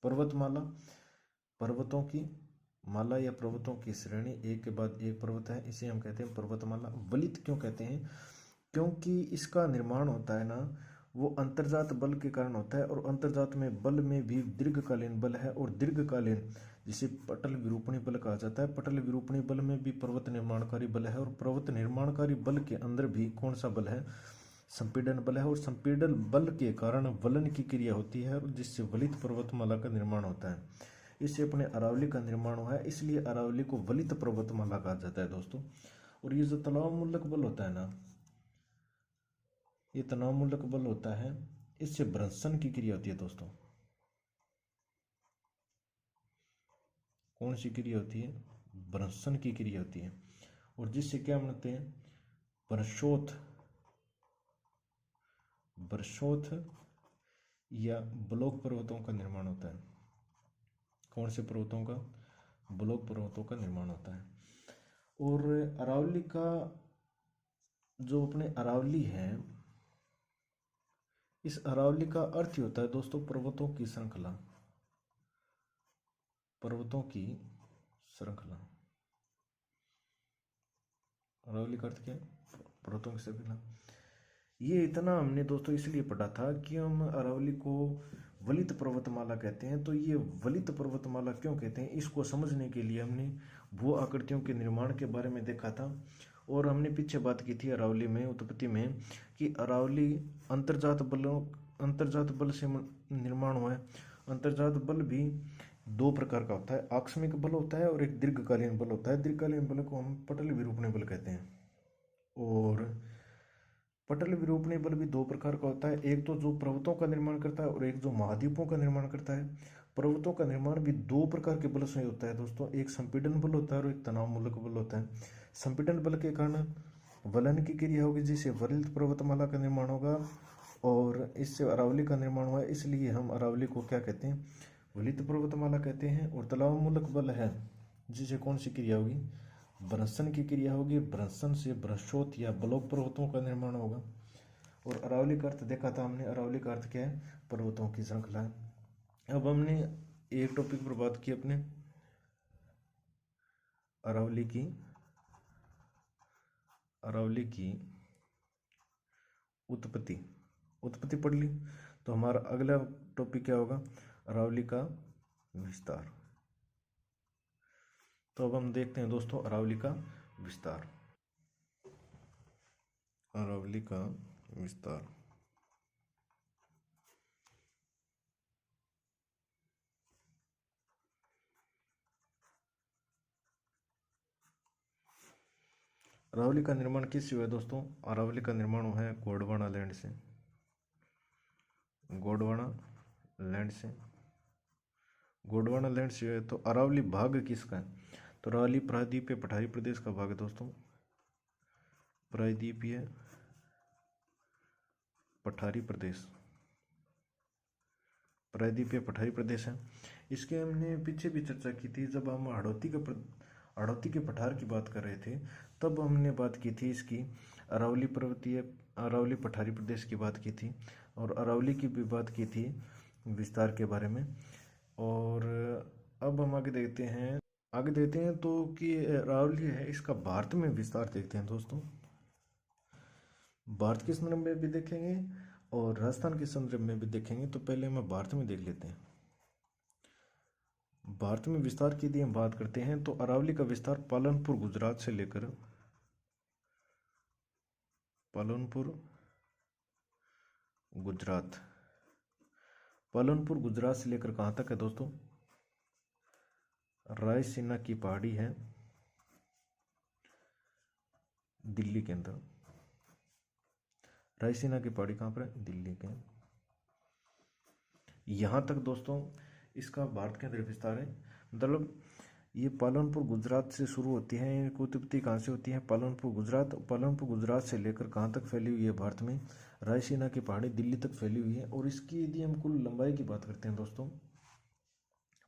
पर्वतमाला पर्वतों की माला या पर्वतों की श्रेणी, एक के बाद एक पर्वत है, इसे हम कहते हैं पर्वतमाला। वलित क्यों कहते हैं? क्योंकि इसका निर्माण होता है ना वो अंतर्जात बल के कारण होता है, और अंतर्जात में बल में भी दीर्घकालीन बल है, और दीर्घकालीन जिसे पटल विरूपणी बल कहा जाता है। पटल विरूपणी बल में भी पर्वत निर्माणकारी बल है, और पर्वत निर्माणकारी बल के अंदर भी कौन सा बल है? संपीड़न बल है, और संपीड़न बल के कारण वलन की क्रिया होती है, और जिससे वलित पर्वतमाला का निर्माण होता है। इससे अपने अरावली का निर्माण हुआ है, इसलिए अरावली को वलित पर्वतमाला कहा जाता है दोस्तों। और ये जो तनाव मूलक बल होता है ना, ये तनाव मूलक बल होता है, इससे भ्रंशन की क्रिया होती है दोस्तों। कौन सी क्रिया होती है? भ्रंशन की क्रिया होती है, और जिससे क्या बनते हैं? वर्षोथ, वर्षोथ या ब्लॉक पर्वतों का निर्माण होता है। कौन से पर्वतों का? ब्लॉक पर्वतों का निर्माण होता है। और अरावली का जो अपने अरावली है, इस अरावली का अर्थ ही होता है दोस्तों पर्वतों की श्रृंखला। पर्वतों की श्रृंखला, अरावली का अर्थ क्या है? पर्वतों की श्रृंखला। ये इतना हमने दोस्तों इसलिए पढ़ा था कि हम अरावली को वलित पर्वतमाला कहते हैं। तो ये वलित पर्वतमाला क्यों कहते हैं, इसको समझने के लिए हमने भू आकृतियों के निर्माण के बारे में देखा था। और हमने पीछे बात की थी अरावली में, उत्पत्ति में, कि अरावली अंतर्जात बल से निर्माण हुआ है। अंतर्जात बल भी दो प्रकार का होता है, आकस्मिक बल होता है और एक दीर्घकालीन बल होता है। दीर्घकालीन बल को हम पटल विरूपणी बल कहते हैं। और पटल विरूपणी बल भी दो प्रकार का होता है, एक तो जो पर्वतों का निर्माण करता है और एक जो महाद्वीपों का निर्माण करता है। पर्वतों का निर्माण भी दो प्रकार के बल से होता है दोस्तों, एक संपीड़न बल होता है और एक तनाव मूलक बल होता है। संपीड़न बल के कारण वलन की क्रिया होगी, जिससे वलित पर्वतमाला का निर्माण होगा, और इससे अरावली का निर्माण हुआ है। इसलिए हम अरावली को क्या कहते हैं? वलित पर्वतमाला कहते हैं। और तनाव मूलक बल है, जिसे कौन सी क्रिया होगी? भ्रंशन की क्रिया होगी। भ्रंशन से भ्रंशोत या ब्लॉक पर्वतों का निर्माण होगा। और अरावली का अर्थ देखा था हमने, अरावली का अर्थ क्या है? पर्वतों की श्रृंखला है। अब हमने एक टॉपिक पर बात की अपने अरावली की उत्पत्ति पढ़ ली। तो हमारा अगला टॉपिक क्या होगा? अरावली का विस्तार। तो अब हम देखते हैं दोस्तों अरावली का विस्तार। अरावली का विस्तार। अरावली का निर्माण किससे हुआ है दोस्तों? अरावली का निर्माण हुआ है गोंडवाना लैंड से। गोंडवाना लैंड से, गोंडवाना लैंड से है। तो अरावली भाग किसका है? तो अरावली प्रायद्वीपीय पठारी प्रदेश का भाग है दोस्तों। प्रायद्वीपीय पठारी प्रदेश, प्रायद्वीपीय पठारी प्रदेश है। इसके हमने पीछे भी चर्चा की थी, जब हम हाड़ौती के पठार की बात कर रहे थे, तब हमने बात की थी इसकी अरावली पठारी प्रदेश की बात की थी, और अरावली की भी बात की थी विस्तार के बारे में। और अब हम आगे देखते हैं तो कि अरावली है, इसका भारत में विस्तार देखते हैं दोस्तों। भारत के संदर्भ में भी देखेंगे और राजस्थान के संदर्भ में भी देखेंगे। तो पहले हम भारत में देख लेते हैं। भारत में विस्तार की यदि हम बात करते हैं तो अरावली का विस्तार पालनपुर गुजरात से लेकर पालनपुर गुजरात से लेकर कहाँ तक है दोस्तों? रायसीना की पहाड़ी है दिल्ली के अंदर। रायसीना की पहाड़ी कहाँ पर है? दिल्ली के। यहाँ तक दोस्तों इसका भारत के अंदर विस्तार है। मतलब ये पालनपुर गुजरात से शुरू होती है, इनकी उत्पत्ति कहाँ से होती है? पालनपुर गुजरात से लेकर कहाँ तक फैली हुई है भारत में? रायसीना की पहाड़ी दिल्ली तक फैली हुई है। और इसकी यदि हम कुल लंबाई की बात करते हैं दोस्तों,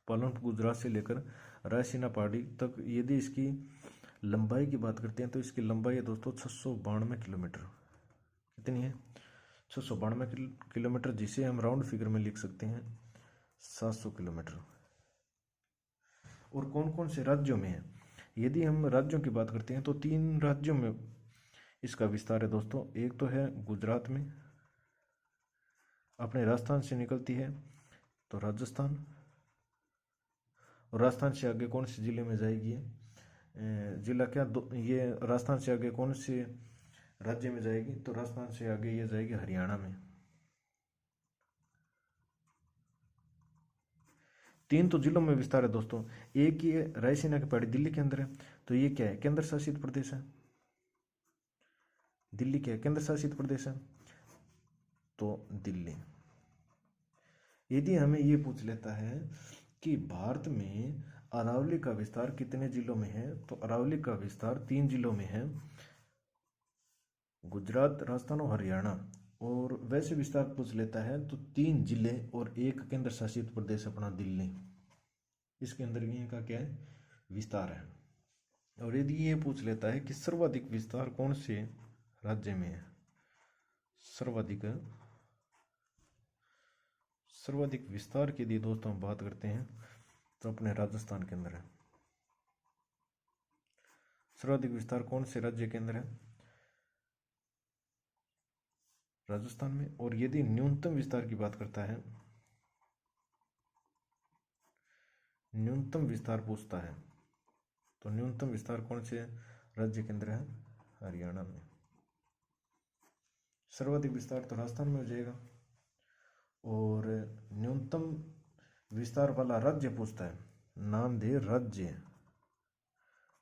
पालनपुर गुजरात से लेकर रायसीना पहाड़ी तक यदि इसकी लंबाई की बात करते हैं तो इसकी लंबाई है दोस्तों 692 किलोमीटर। कितनी है? 692 किलोमीटर, जिसे हम राउंड फिगर में लिख सकते हैं 700 किलोमीटर। और कौन कौन से राज्यों में है? यदि हम राज्यों की बात करते हैं तो 3 राज्यों में इसका विस्तार है दोस्तों। एक तो है गुजरात में, अपने राजस्थान से निकलती है तो राजस्थान, और राजस्थान से आगे कौन से जिले में जाएगी जिला क्या ये राजस्थान से आगे कौन से राज्य में जाएगी, तो राजस्थान से आगे ये जाएगी हरियाणा में। 3 तो जिलों में विस्तार है दोस्तों। एक ये रायसीना की पहाड़ी दिल्ली के अंदर है, तो ये क्या है, केंद्र शासित प्रदेश है। दिल्ली क्या है, केंद्र शासित प्रदेश है, तो दिल्ली। यदि हमें ये पूछ लेता है कि भारत में अरावली का विस्तार कितने जिलों में है, तो अरावली का विस्तार 3 जिलों में है, गुजरात, राजस्थान और हरियाणा। और वैसे विस्तार पूछ लेता है तो 3 जिले और एक केंद्र शासित प्रदेश अपना दिल्ली, इसके अंदर इनका क्या है, विस्तार है। और यदि ये पूछ लेता है कि सर्वाधिक विस्तार कौन से राज्य में है, सर्वाधिक विस्तार के लिए दोस्तों हम बात करते हैं तो अपने राजस्थान के अंदर है। सर्वाधिक विस्तार कौन से राज्य के अंदर है, राजस्थान में। और यदि न्यूनतम विस्तार की बात करता है, न्यूनतम विस्तार पूछता है, तो न्यूनतम विस्तार कौन से राज्य के अंदर है, हरियाणा में। सर्वाधिक विस्तार तो राजस्थान में हो जाएगा। और न्यूनतम विस्तार वाला राज्य पूछता है, नाम दे राज्य,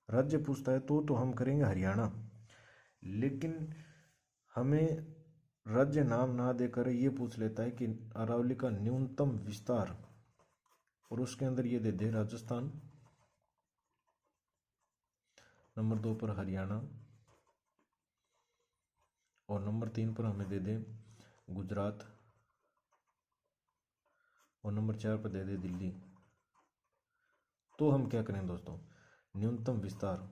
राज्य पूछता है तो हम करेंगे हरियाणा। लेकिन हमें राज्य नाम ना देकर ये पूछ लेता है कि अरावली का न्यूनतम विस्तार, और उसके अंदर ये दे दे राजस्थान, नंबर 2 पर हरियाणा, और नंबर 3 पर हमें दे दे गुजरात, और नंबर 4 पर दे दे दिल्ली। तो हम क्या करें दोस्तों, न्यूनतम विस्तार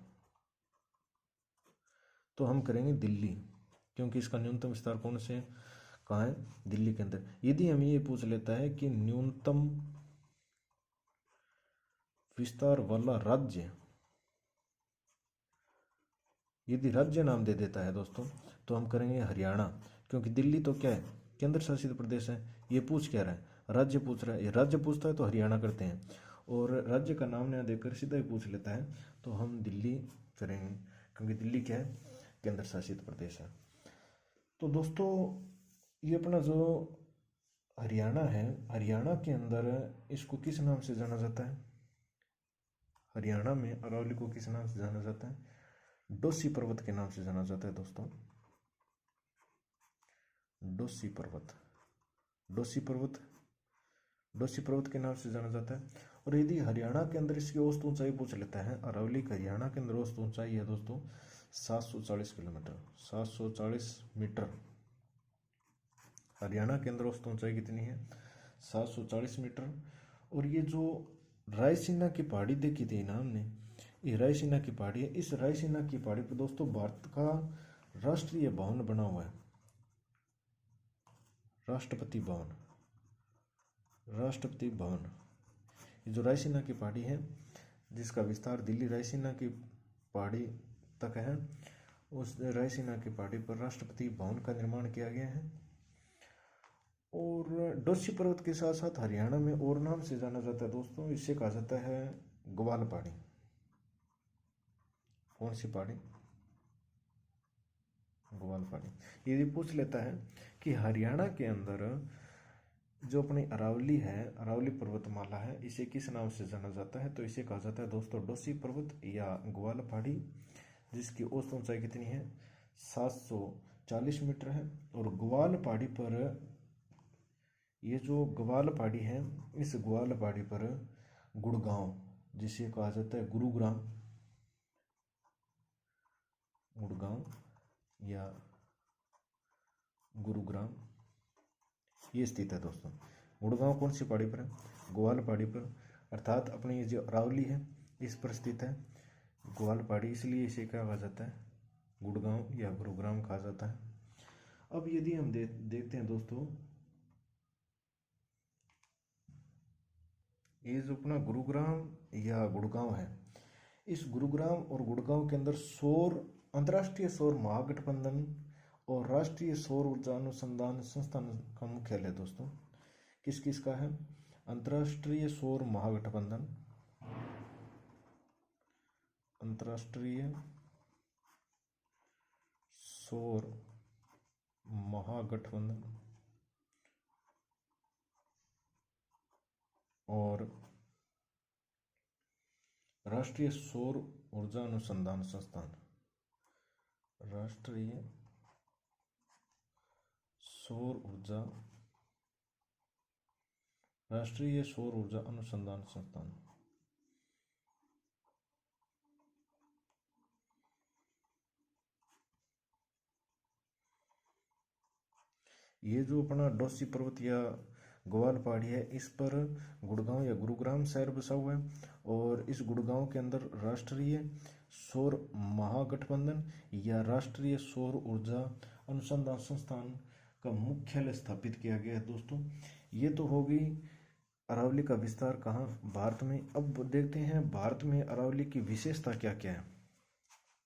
तो हम करेंगे दिल्ली, क्योंकि इसका न्यूनतम विस्तार कौन से कहाँ है, दिल्ली के अंदर। यदि हमें ये पूछ लेता है कि न्यूनतम विस्तार वाला राज्य, यदि राज्य नाम दे देता है दोस्तों तो हम करेंगे हरियाणा, क्योंकि दिल्ली तो क्या है, केंद्र शासित प्रदेश है। ये पूछ क्या रहा है, राज्य पूछ रहा है। ये राज्य पूछता है तो हरियाणा करते हैं, और राज्य का नाम ना देकर सीधा ही पूछ लेता है तो हम दिल्ली करेंगे, क्योंकि दिल्ली क्या है, केंद्र शासित प्रदेश है। तो दोस्तों ये अपना जो हरियाणा है, हरियाणा के अंदर इसको किस नाम से जाना जाता है, हरियाणा में अरावली को किस नाम से जाना जाता है, डोसी पर्वत के नाम से जाना जाता है दोस्तों, डोसी पर्वत, डोसी पर्वत, डोसी पर्वत के नाम से जाना जाता है। और यदि हरियाणा के अंदर इसकी औसत ऊंचाई पूछ लेता है, अरावली का हरियाणा के अंदर औसत ऊंचाई है दोस्तों 740 किलोमीटर, 740 मीटर। हरियाणा के अंदर औसत ऊंचाई कितनी है, 740 मीटर। और ये जो रायसीना की पहाड़ी देखी थी ना हमने, ये रायसीना की पहाड़ी है। इस रायसीना की पहाड़ी पर दोस्तों भारत का राष्ट्रीय भवन बना हुआ है, राष्ट्रपति भवन, राष्ट्रपति भवन। ये जो रायसीना की पहाड़ी है, जिसका विस्तार दिल्ली रायसीना की पहाड़ी तक है, उस रायसीना की पहाड़ी पर राष्ट्रपति भवन का निर्माण किया गया है। और डोसी पर्वत के साथ साथ हरियाणा में और नाम से जाना जाता है दोस्तों, इसे कहा जाता है ग्वाल पहाड़ी। कौन सी पहाड़ी, ग्वाल पहाड़ी। यदि पूछ लेता है कि हरियाणा के अंदर जो अपनी अरावली है, अरावली पर्वतमाला है, इसे किस नाम से जाना जाता है, तो इसे कहा जाता है दोस्तों डोसी पर्वत या ग्वाल पहाड़ी, जिसकी औसत ऊंचाई कितनी है, 740 मीटर है। और ग्वाल पहाड़ी पर, ये जो ग्वाल पहाड़ी है, इस ग्वाल पहाड़ी पर गुड़गांव, जिसे कहा जाता है गुरुग्राम, गुड़गांव या गुरुग्राम, ये स्थित है दोस्तों। गुड़गांव कौन सी पहाड़ी पर है, ग्वाल पहाड़ी पर, अर्थात अपनी ये जो अरावली है इस पर स्थित है ग्वाल पहाड़ी, इसलिए इसे क्या कहा जाता है, गुड़गांव या गुरुग्राम कहा जाता है। अब यदि हम देखते हैं दोस्तों, ये जो अपना गुरुग्राम या गुड़गांव है, इस गुरुग्राम और गुड़गांव के अंदर सौर अंतर्राष्ट्रीय सौर महागठबंधन और राष्ट्रीय सौर ऊर्जा अनुसंधान संस्थान का मुख्यालय दोस्तों किस किस का है? अंतर्राष्ट्रीय सौर महागठबंधन, अंतर्राष्ट्रीय सौर महागठबंधन और राष्ट्रीय सौर ऊर्जा अनुसंधान संस्थान, राष्ट्रीय सौर ऊर्जा अनुसंधान संस्थान। ये जो अपना डोसी पर्वत या ग्वाल पहाड़ी है, इस पर गुड़गांव या गुरुग्राम शहर बसा हुआ है और इस गुड़गांव के अंदर राष्ट्रीय सौर महागठबंधन या राष्ट्रीय सौर ऊर्जा अनुसंधान संस्थान का मुख्यालय स्थापित किया गया है दोस्तों। ये तो होगी अरावली का विस्तार कहाँ? भारत में। अब देखते हैं भारत में अरावली की विशेषता क्या क्या है।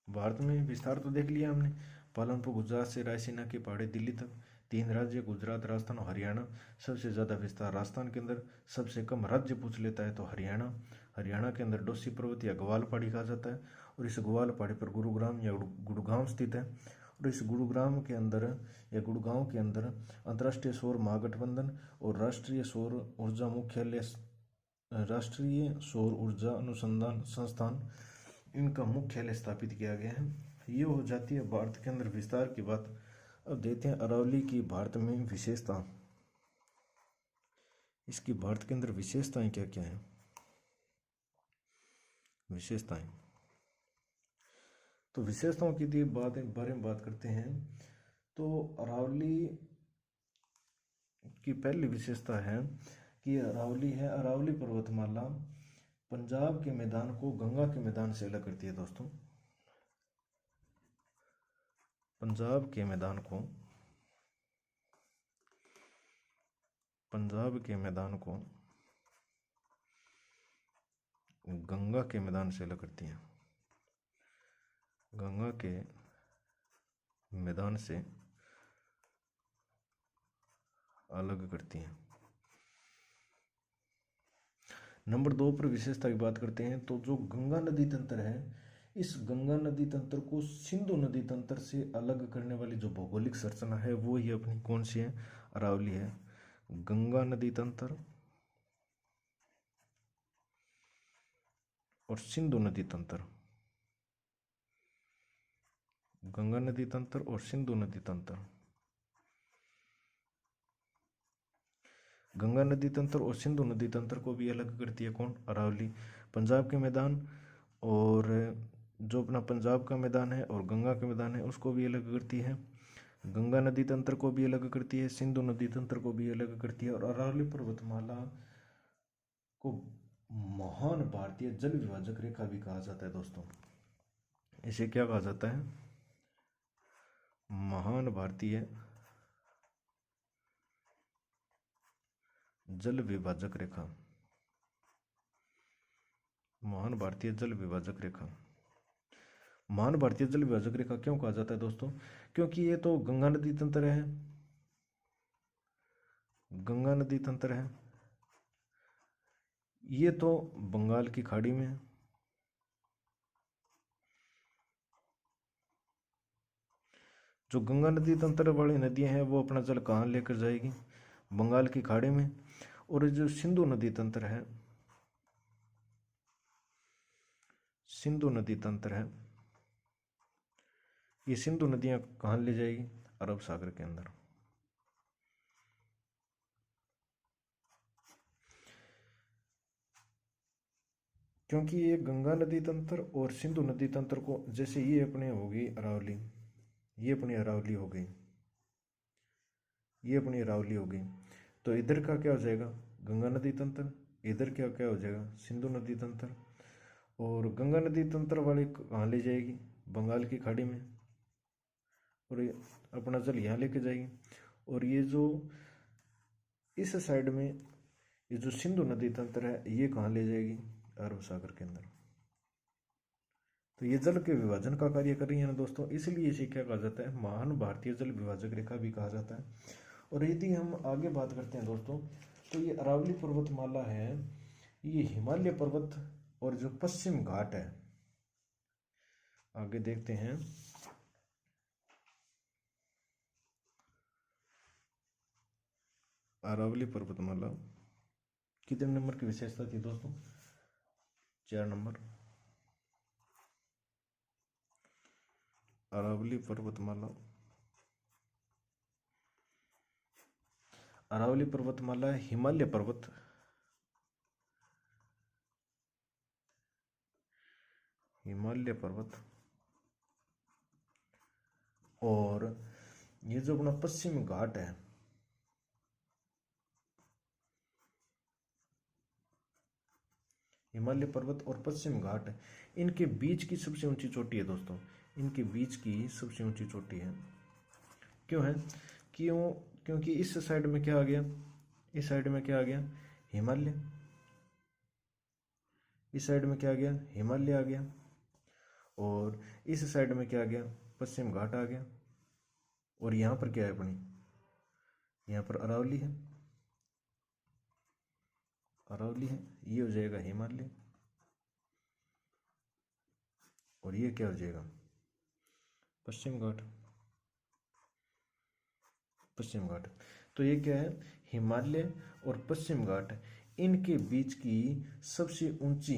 भारत में विस्तार तो देख लिया हमने, पालनपुर गुजरात से रायसीना की पहाड़ी दिल्ली तक, 3 राज्य गुजरात, राजस्थान और हरियाणा। सबसे ज़्यादा विस्तार राजस्थान के अंदर, सबसे कम राज्य पूछ लेता है तो हरियाणा। हरियाणा के अंदर डोसी पर्वत या ग्वाल पहाड़ी कहा जाता है और इस ग्वाल पहाड़ी पर गुरुग्राम या गुड़गांव स्थित है और इस गुरुग्राम के अंदर या गुड़गांव के अंदर अंतर्राष्ट्रीय सौर महागठबंधन और राष्ट्रीय सौर ऊर्जा मुख्यालय, राष्ट्रीय सौर ऊर्जा अनुसंधान संस्थान, इनका मुख्यालय स्थापित किया गया है। ये हो जाती है भारत के अंदर विस्तार की बात। अब देखते हैं अरावली की भारत में विशेषता, इसकी भारत के अंदर विशेषताएं क्या क्या हैं। विशेषताएं, तो विशेषताओं की बारे में बात करते हैं तो अरावली की पहली विशेषता है कि अरावली पर्वतमाला पंजाब के मैदान को गंगा के मैदान से अलग करती है दोस्तों। पंजाब के मैदान को गंगा के मैदान से अलग करती है, गंगा के मैदान से अलग करती है। नंबर 2 पर विशेषता की बात करते हैं तो जो गंगा नदी तंत्र है, इस गंगा नदी तंत्र को सिंधु नदी तंत्र से अलग करने वाली जो भौगोलिक संरचना है वो ही अपनी कौन सी है? अरावली है। गंगा नदी तंत्र और सिंधु नदी तंत्र, गंगा नदी तंत्र और सिंधु नदी तंत्र। गंगा नदी तंत्र और सिंधु नदी तंत्र को भी अलग करती है कौन? अरावली। पंजाब के मैदान और जो अपना पंजाब का मैदान है और गंगा के मैदान है उसको भी अलग करती है। गंगा नदी तंत्र को भी अलग करती है, सिंधु नदी तंत्र को भी अलग करती है और अरावली पर्वतमाला को महान भारतीय जल विभाजक रेखा भी कहा जाता है दोस्तों। इसे क्या कहा जाता है? महान भारतीय जल विभाजक रेखा, महान भारतीय जल विभाजक रेखा। महान भारतीय जल विभाजक रेखा क्यों कहा जाता है दोस्तों? क्योंकि ये तो गंगा नदी तंत्र है, गंगा नदी तंत्र है, ये तो बंगाल की खाड़ी में है, जो गंगा नदी तंत्र वाली नदियां हैं वो अपना जल कहाँ लेकर जाएगी? बंगाल की खाड़ी में। और जो सिंधु नदी तंत्र है, सिंधु नदी तंत्र है, ये सिंधु नदियां कहाँ ले जाएगी? अरब सागर के अंदर। क्योंकि ये गंगा नदी तंत्र और सिंधु नदी तंत्र को, जैसे ये अपने होगी अरावली, ये अपनी अरावली हो गई, ये अपनी अरावली हो गई, तो इधर का क्या हो जाएगा? गंगा नदी तंत्र। इधर क्या क्या हो जाएगा? सिंधु नदी तंत्र। और गंगा नदी तंत्र वाली कहाँ ले जाएगी? बंगाल की खाड़ी में, और ये अपना जल यहाँ लेके जाएगी। और ये जो इस साइड में ये जो सिंधु नदी तंत्र है ये कहाँ ले जाएगी? अरब सागर के अंदर। तो ये जल के विभाजन का कार्य कर रही है ना दोस्तों, इसलिए इसे क्या कहा जाता है, महान भारतीय जल विभाजक रेखा भी कहा जाता है। और यदि हम आगे बात करते हैं दोस्तों, तो ये अरावली पर्वतमाला है, ये हिमालय पर्वत और जो पश्चिम घाट है, आगे देखते हैं। अरावली पर्वतमाला कितने नंबर की विशेषता थी दोस्तों, 4 नंबर। अरावली पर्वतमाला, अरावली पर्वतमाला हिमालय पर्वत, हिमालय पर्वत और ये जो अपना पश्चिम घाट है, हिमालय पर्वत और पश्चिम घाट, इनके बीच की सबसे ऊंची चोटी है दोस्तों, इनके बीच की सबसे ऊंची चोटी है। क्यों है, क्योंकि इस साइड में क्या आ गया, इस साइड में क्या आ गया, हिमालय, इस साइड में क्या आ गया, हिमालय आ गया, और इस साइड में क्या आ गया, पश्चिम घाट आ गया, और यहाँ पर क्या है अपनी, यहाँ पर अरावली है, अरावली है, ये हो जाएगा हिमालय, और ये क्या हो जाएगा, पश्चिम घाट, पश्चिम घाट। तो ये क्या है, हिमालय और पश्चिम घाट, इनके बीच की सबसे ऊंची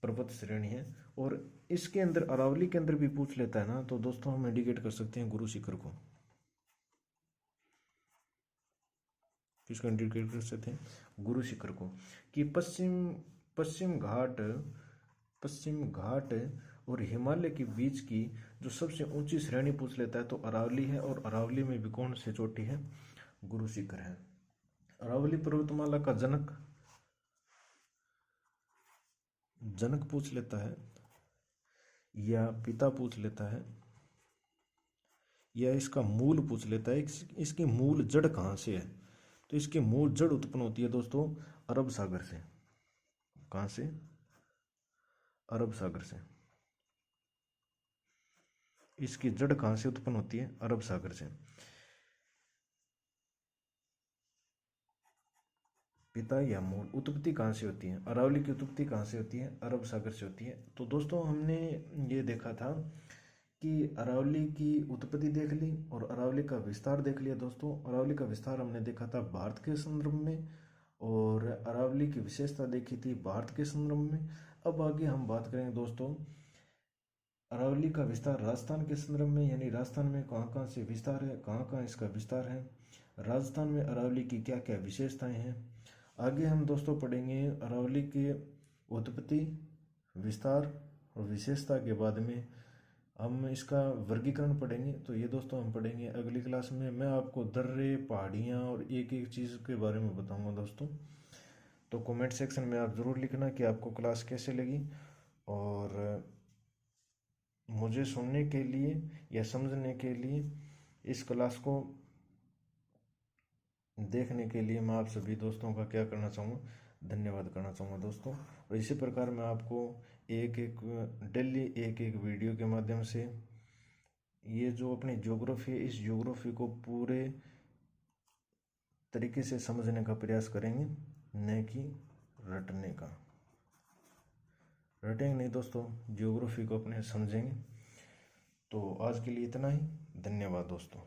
पर्वत श्रेणी है। और इसके अंदर अरावली के अंदर भी पूछ लेता है ना, तो दोस्तों हम इंडिकेट कर सकते हैं गुरु शिखर को, किसको इंडिकेट कर सकते हैं, गुरु शिखर को, कि पश्चिम घाट और हिमालय के बीच की जो सबसे ऊंची श्रेणी पूछ लेता है तो अरावली है, और अरावली में भी कौन से चोटी है, गुरु शिखर है। अरावली पर्वतमाला का जनक पूछ लेता है, या पिता पूछ लेता है, या इसका मूल पूछ लेता है, इसकी मूल जड़ कहाँ से है, तो इसकी मूल जड़ उत्पन्न होती है दोस्तों अरब सागर से। कहाँ से, अरब सागर से। इसकी जड़ कहाँ से उत्पन्न होती है, अरब सागर से। पिता या मूल, उत्पत्ति कहाँ से होती है, अरावली की उत्पत्ति कहाँ से होती है, अरब सागर से होती है। तो दोस्तों हमने ये देखा था कि अरावली की उत्पत्ति देख ली और अरावली का विस्तार देख लिया दोस्तों। अरावली का विस्तार हमने देखा था भारत के संदर्भ में, और अरावली की विशेषता देखी थी भारत के संदर्भ में। अब आगे हम बात करेंगे दोस्तों अरावली का विस्तार राजस्थान के संदर्भ में, यानी राजस्थान में कहाँ कहाँ से विस्तार है, कहाँ कहाँ इसका विस्तार है, राजस्थान में अरावली की क्या क्या विशेषताएं हैं। आगे हम दोस्तों पढ़ेंगे अरावली के उत्पत्ति, विस्तार और विशेषता के बाद में हम इसका वर्गीकरण पढ़ेंगे। तो ये दोस्तों हम पढ़ेंगे अगली क्लास में। मैं आपको दर्रे, पहाड़ियाँ और एक एक चीज़ के बारे में बताऊंगा दोस्तों। तो कमेंट सेक्शन में आप ज़रूर लिखना कि आपको क्लास कैसे लगी, और मुझे सुनने के लिए या समझने के लिए, इस क्लास को देखने के लिए मैं आप सभी दोस्तों का क्या करना चाहूँगा, धन्यवाद करना चाहूँगा दोस्तों। और इसी प्रकार मैं आपको एक एक डेली एक एक वीडियो के माध्यम से ये जो अपनी ज्योग्राफी है, इस ज्योग्राफी को पूरे तरीके से समझने का प्रयास करेंगे, न कि रटने का। रटेंगे नहीं दोस्तों, ज्योग्राफी को अपने समझेंगे। तो आज के लिए इतना ही, धन्यवाद दोस्तों।